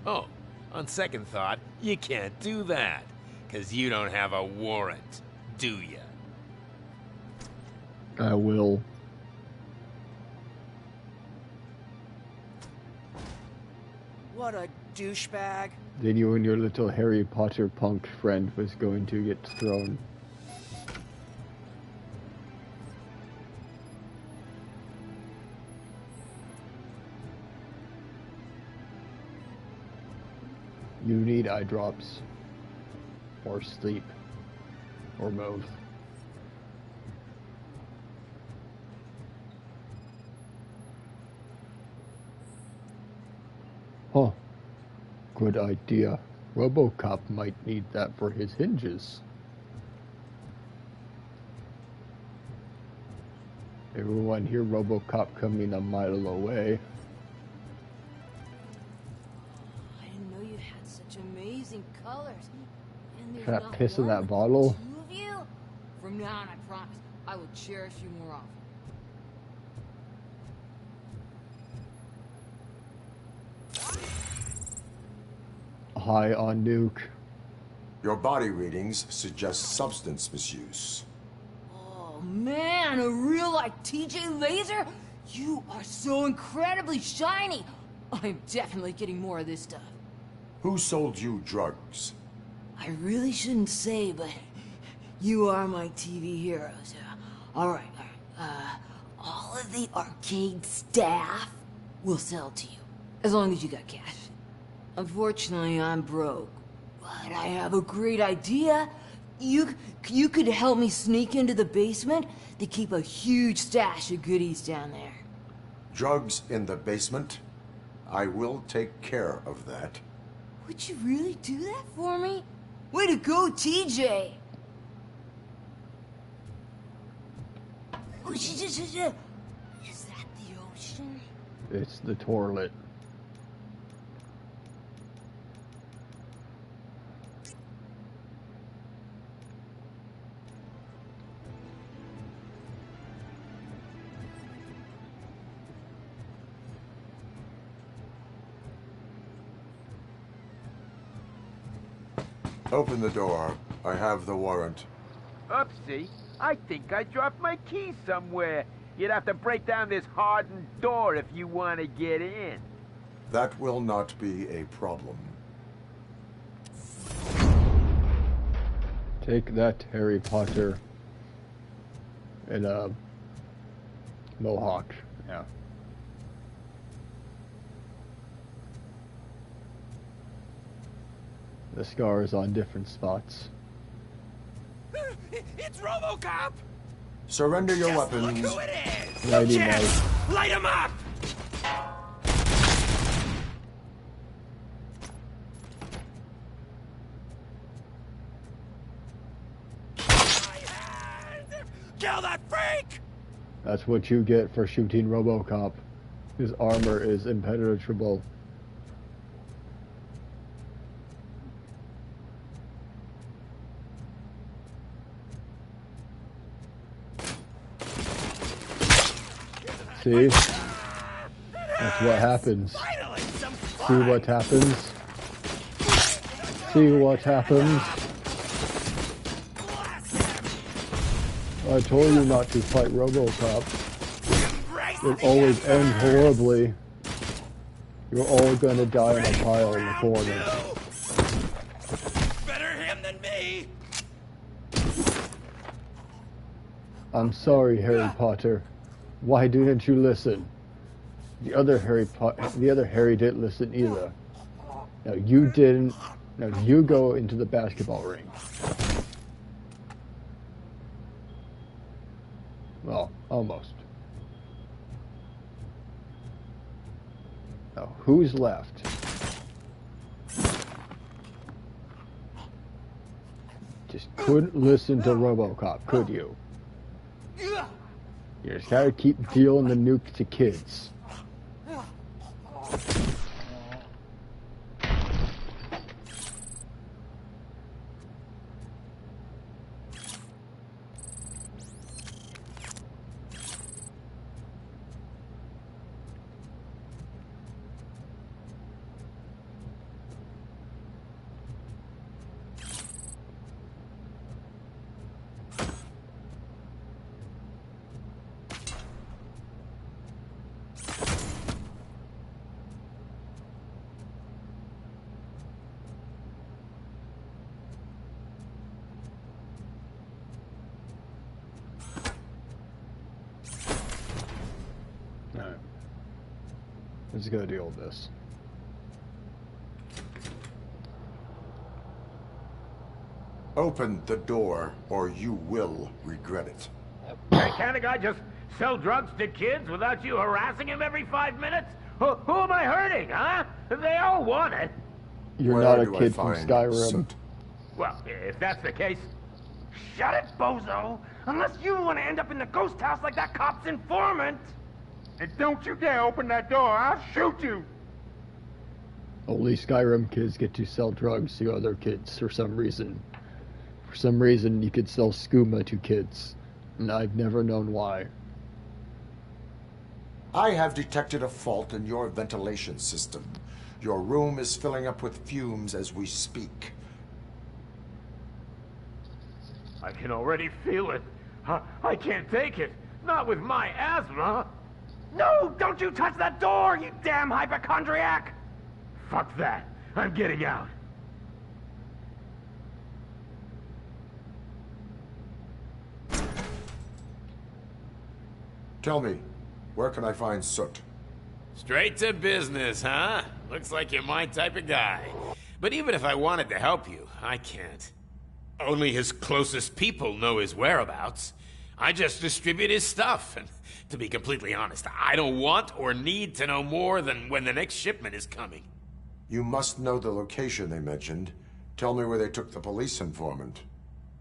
Oh, on second thought, you can't do that, 'cause you don't have a warrant, do ya? I will. What a douchebag. Then you and your little Harry Potter punk friend was going to get thrown. You need eye drops. Or sleep. Or both. Huh. Good idea. RoboCop might need that for his hinges. Everyone hear RoboCop coming a mile away. I didn't know you had such amazing colors. And there's Can I not piss in one, that bottle? two of you? From now on, I promise, I will cherish you more often. High on nuke. Your body readings suggest substance misuse. Oh man, a real like TJ laser? You are so incredibly shiny. I'm definitely getting more of this stuff. Who sold you drugs? I really shouldn't say, but you are my TV heroes. All right. All of the arcade staff will sell to you, as long as you got cash. Unfortunately, I'm broke, but I have a great idea. You could help me sneak into the basement. They keep a huge stash of goodies down there. Drugs in the basement? I will take care of that. Would you really do that for me? Way to go, TJ! Is that the ocean? It's the toilet. Open the door. I have the warrant. Oopsie. I think I dropped my keys somewhere. You'd have to break down this hardened door if you want to get in. That will not be a problem. Take that, Harry Potter. And Mohawk. Yeah. The scars on different spots. It's RoboCop! Surrender your weapons. Look who it is! Righty, Yes! Mike. Light him up! Kill that freak! That's what you get for shooting RoboCop. His armor is impenetrable. See? That's what happens. See what happens? See what happens? I told you not to fight RoboCop. It always ends horribly. You're all gonna die in a pile in the corner. Better him than me. I'm sorry, Harry Potter. Why didn't you listen? The other Harry didn't listen either. Now you didn't. Now you go into the basketball ring. Well, almost. Now, who's left? Just couldn't listen to RoboCop, could you? You just gotta keep dealing the nuke to kids. Alright. Let's go deal with this. Open the door, or you will regret it. Hey, can't a guy just sell drugs to kids without you harassing him every 5 minutes? Who am I hurting, huh? They all want it. You're not a kid from Skyrim. Well, if that's the case, shut it, bozo! Unless you want to end up in the ghost house like that cop's informant! And don't you dare open that door, I'll shoot you! Only Skyrim kids get to sell drugs to other kids for some reason. For some reason, you could sell skooma to kids, and I've never known why. I have detected a fault in your ventilation system. Your room is filling up with fumes as we speak. I can already feel it. I can't take it. Not with my asthma. No, don't you touch that door, you damn hypochondriac! Fuck that. I'm getting out. Tell me, where can I find Soot? Straight to business, huh? Looks like you're my type of guy. But even if I wanted to help you, I can't. Only his closest people know his whereabouts. I just distribute his stuff, and to be completely honest, I don't want or need to know more than when the next shipment is coming. You must know the location they mentioned. Tell me where they took the police informant.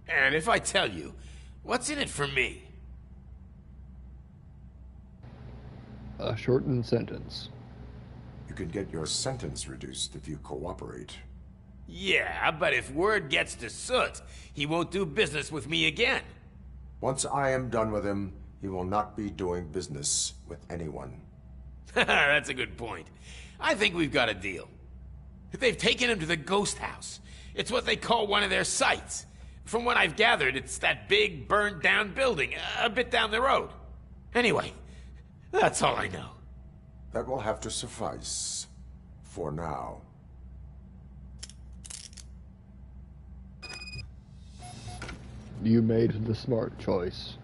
And if I tell you, what's in it for me? A shortened sentence. You can get your sentence reduced if you cooperate. Yeah, but if word gets to Soot, he won't do business with me again. Once I am done with him, he will not be doing business with anyone. That's a good point. I think we've got a deal. They've taken him to the ghost house. It's what they call one of their sites. From what I've gathered, it's that big, burned-down building a bit down the road. Anyway, that's all I know. That will have to suffice. For now. You made the smart choice.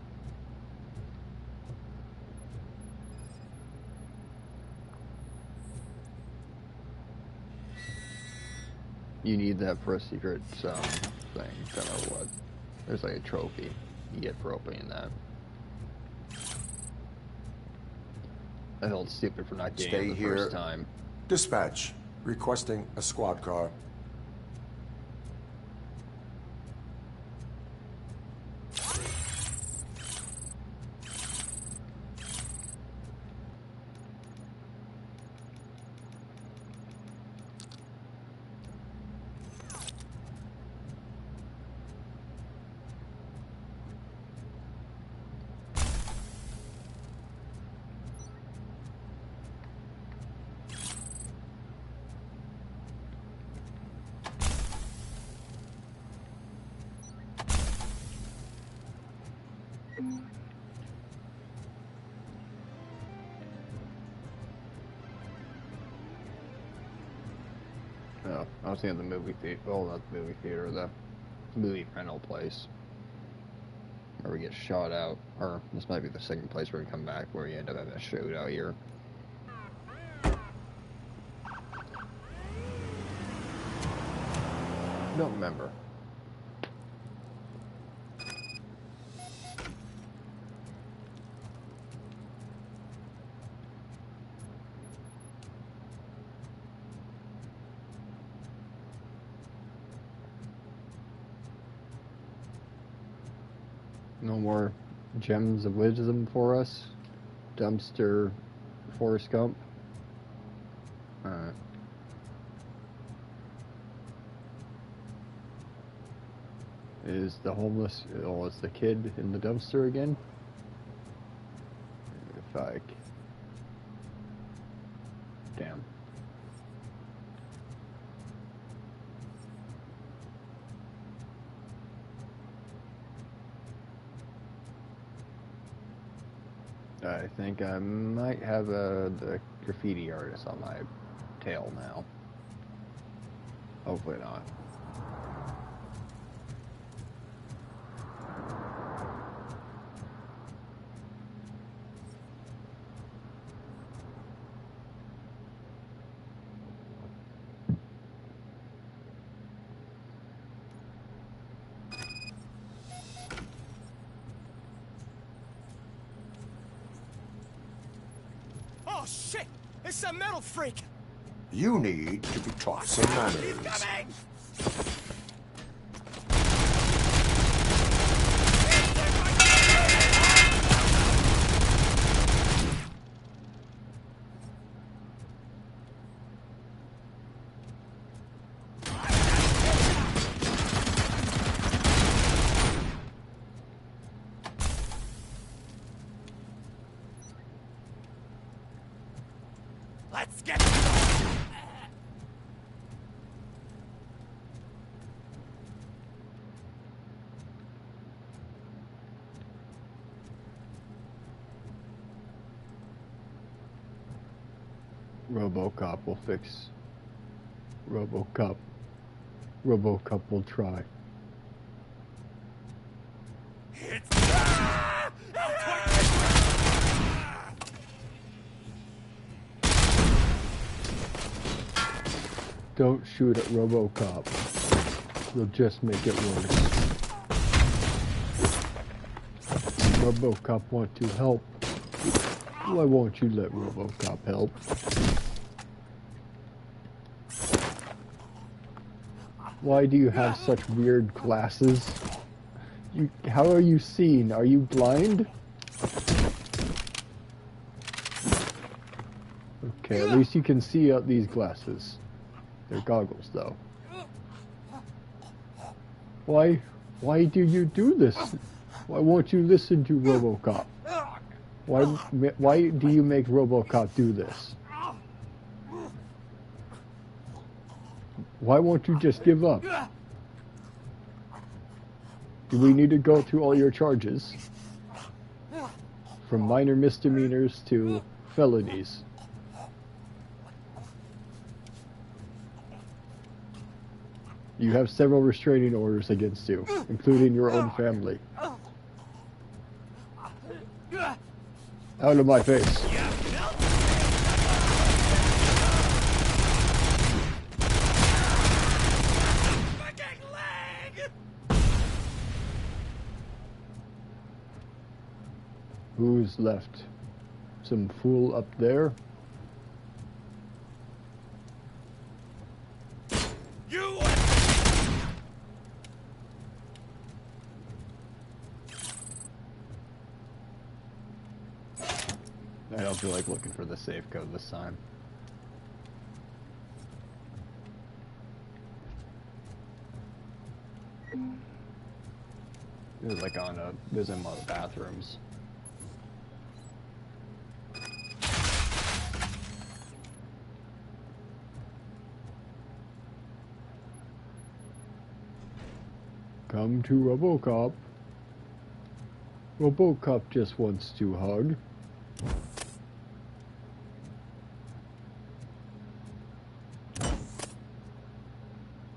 You need that for a secret thing. Don't know what. There's like a trophy you get for opening that. I felt stupid for not getting it the first time. Dispatch. Requesting a squad car. Oh, I was thinking the movie theater. Well, not the movie theater, the movie rental place. Where we get shot out. Or this might be the second place where we come back where you end up having a shootout here. Don't remember. No more gems of wisdom for us. Dumpster, Forrest Gump. Is the homeless, oh, it's the kid in the dumpster again? If I... Damn. I think I might have the graffiti artist on my tail now. Hopefully not. Oh shit! It's a metal freak! You need to be taught some manners. He's coming! Let's get RoboCop will fix. RoboCop. RoboCop will try. Don't shoot at RoboCop. You'll just make it worse. RoboCop want to help. Why won't you let RoboCop help? Why do you have such weird glasses? How are you seen? Are you blind? Okay, at least you can see out these glasses. They're goggles, though. Why do you do this? Why won't you listen to RoboCop? Why do you make RoboCop do this? Why won't you just give up? Do we need to go through all your charges? From minor misdemeanors to felonies. You have several restraining orders against you, including your own family. Out of my face. Who's left? Some fool up there? I don't feel like looking for the safe code this time. It was like on a, it was in one of the bathrooms. Come to RoboCop. RoboCop just wants to hug.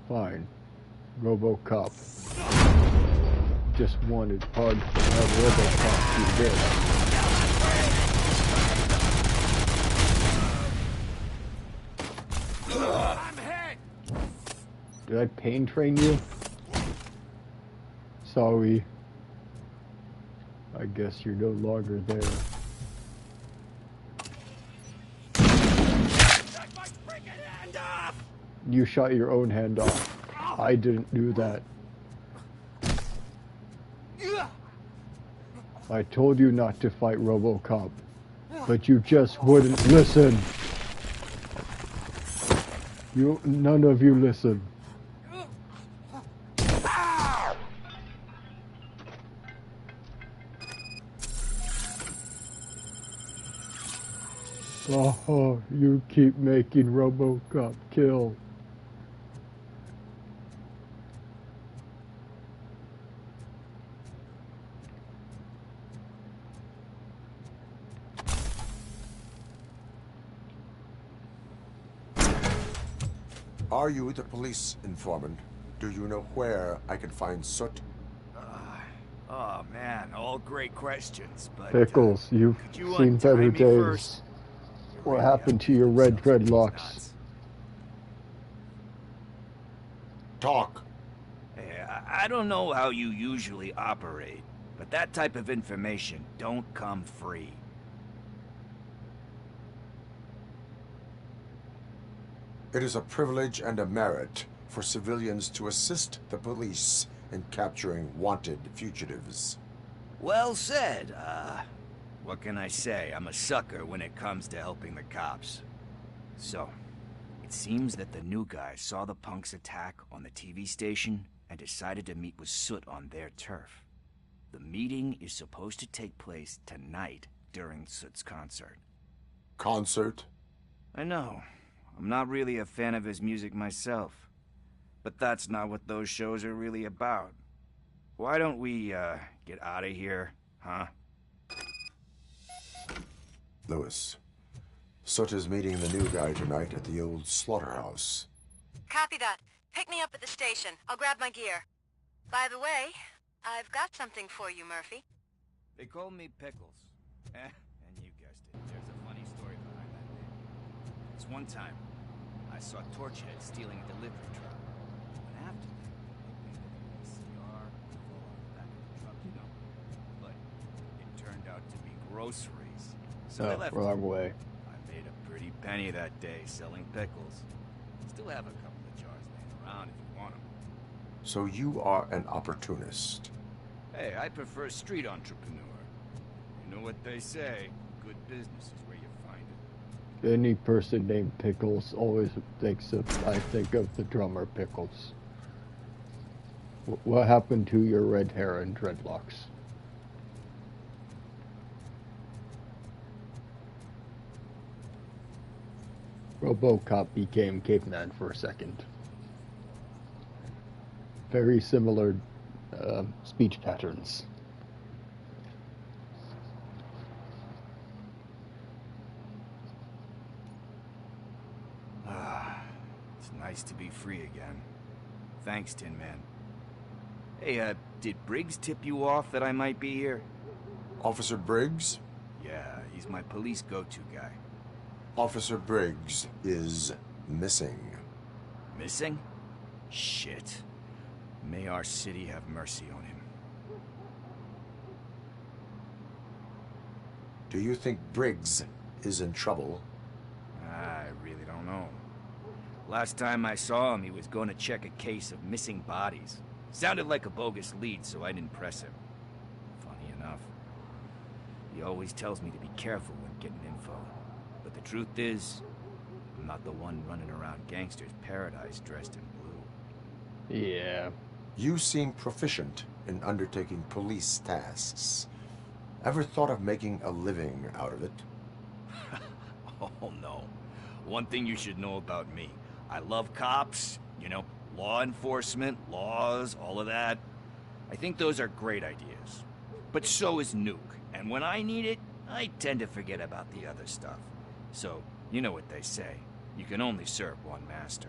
Fine. RoboCop just wanted hug to have RoboCop do this. I'm hit! Did I pain train you? Sorry. I guess you're no longer there. Take my freaking hand off! You shot your own hand off. I didn't do that. I told you not to fight RoboCop, but you just wouldn't listen. None of you listen. Oh, you keep making RoboCop kill. Are you the police informant? Do you know where I can find Soot? Oh man, all great questions, but Pickles, you've you seen untie better me days. first? What happened to your red dreadlocks? Talk. Hey, I don't know how you usually operate, but that type of information don't come free. It is a privilege and a merit for civilians to assist the police in capturing wanted fugitives. Well said. What can I say? I'm a sucker when it comes to helping the cops. So, it seems that the new guy saw the punks' attack on the TV station and decided to meet with Soot on their turf. The meeting is supposed to take place tonight during Soot's concert. Concert? I know. I'm not really a fan of his music myself. But that's not what those shows are really about. Why don't we, get out of here, huh? Lewis, Soot is meeting the new guy tonight at the old slaughterhouse. Copy that. Pick me up at the station. I'll grab my gear. By the way, I've got something for you, Murphy. They call me Pickles. And you guessed it. There's a funny story behind that name. This one time, I saw Torchhead stealing a delivery truck. And after that, they painted a CR full on the back of the truck, you know. But it turned out to be groceries. So I left. Wrong way. I made a pretty penny that day selling pickles. Still have a couple of jars laying around if you want them. So you are an opportunist. Hey, I prefer street entrepreneur. You know what they say, good business is where you find it. Any person named Pickles always thinks of, I think of the drummer Pickles. What happened to your red hair and dreadlocks? RoboCop became caveman for a second. Very similar speech patterns. It's nice to be free again. Thanks, Tin Man. Hey, did Briggs tip you off that I might be here? Officer Briggs? Yeah, he's my police go-to guy. Officer Briggs is missing. Missing? Shit. May our city have mercy on him. Do you think Briggs is in trouble? I really don't know. Last time I saw him, he was going to check a case of missing bodies. Sounded like a bogus lead, so I didn't press him. Funny enough. He always tells me to be careful when getting info. But the truth is, I'm not the one running around gangster's paradise dressed in blue. Yeah. You seem proficient in undertaking police tasks. Ever thought of making a living out of it? Oh no. One thing you should know about me. I love cops, you know, law enforcement, laws, all of that. I think those are great ideas. But so is Nuke, and when I need it, I tend to forget about the other stuff. So, you know what they say. You can only serve one master.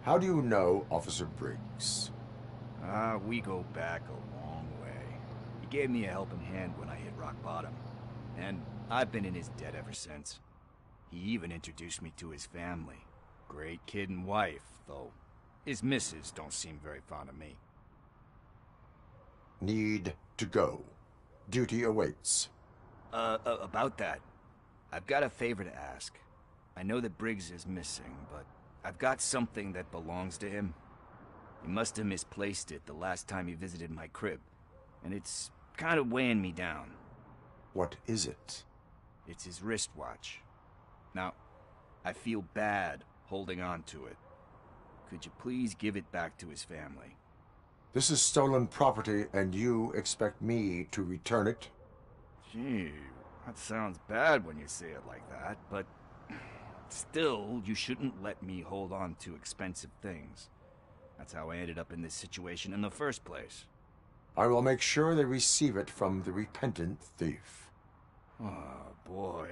How do you know Officer Briggs? We go back a long way. He gave me a helping hand when I hit rock bottom. And I've been in his debt ever since. He even introduced me to his family. Great kid and wife, though his missus don't seem very fond of me. Need to go. Duty awaits. About that, I've got a favor to ask. I know that Briggs is missing, but I've got something that belongs to him. He must have misplaced it the last time he visited my crib, and it's kind of weighing me down. What is it? It's his wristwatch. Now, I feel bad holding on to it. Could you please give it back to his family? This is stolen property, and you expect me to return it? Gee, that sounds bad when you say it like that, but still, you shouldn't let me hold on to expensive things. That's how I ended up in this situation in the first place. I will make sure they receive it from the repentant thief. Oh, boy.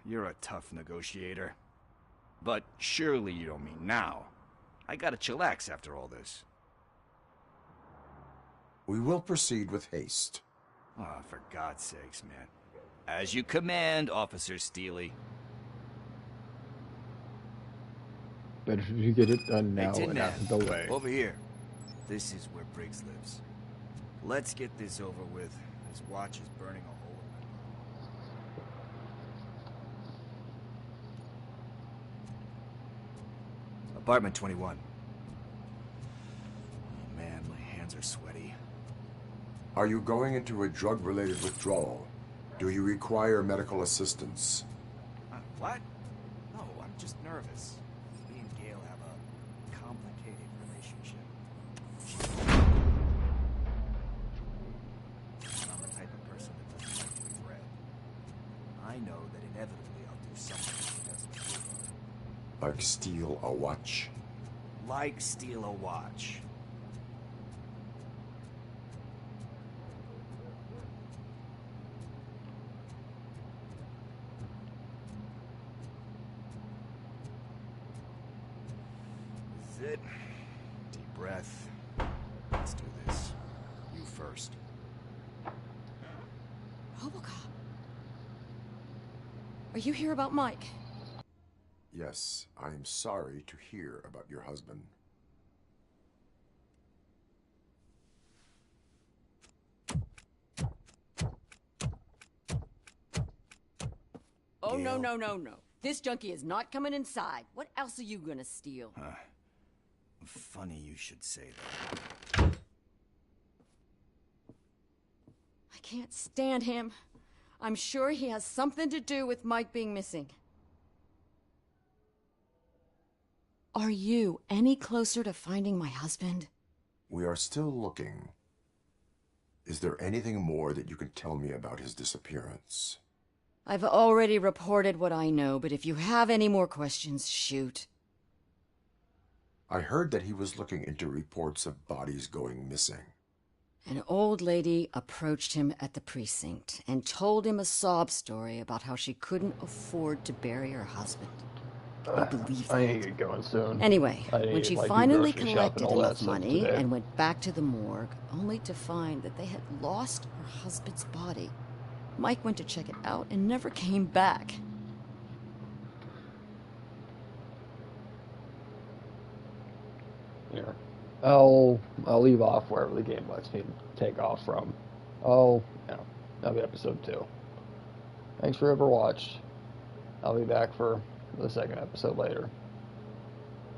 You're a tough negotiator. But surely you don't mean now. I gotta chillax after all this. We will proceed with haste. Oh, for God's sakes, man. As you command, Officer Steely. Better if you get it done now Hey, Tin and Man, not delay. over here. This is where Briggs lives. Let's get this over with. His watch is burning a hole in my... Apartment 21. Oh man, my hands are sweaty. Are you going into a drug-related withdrawal? Do you require medical assistance? What? No, I'm just nervous. Me and Gail have a complicated relationship. I'm the type of person that doesn't like to regret. I know that inevitably I'll do something she doesn't approve of. Like steal a watch? Like steal a watch. This is it. Deep breath. Let's do this. You first. RoboCop. Are you here about Mike? Yes, I am sorry to hear about your husband. Oh, no, no, no, no. This junkie is not coming inside. What else are you gonna steal? Funny you should say that. I can't stand him. I'm sure he has something to do with Mike being missing. Are you any closer to finding my husband? We are still looking. Is there anything more that you can tell me about his disappearance? I've already reported what I know, but if you have any more questions, shoot. I heard that he was looking into reports of bodies going missing. An old lady approached him at the precinct and told him a sob story about how she couldn't afford to bury her husband. I believe that. I need to get going soon. Anyway, when she finally collected all that enough stuff money today. and went back to the morgue, only to find that they had lost her husband's body, Mike went to check it out and never came back. Here. I'll leave off wherever the game lets me take off from. That'll be episode 2. Thanks for Overwatch. I'll be back for the second episode later.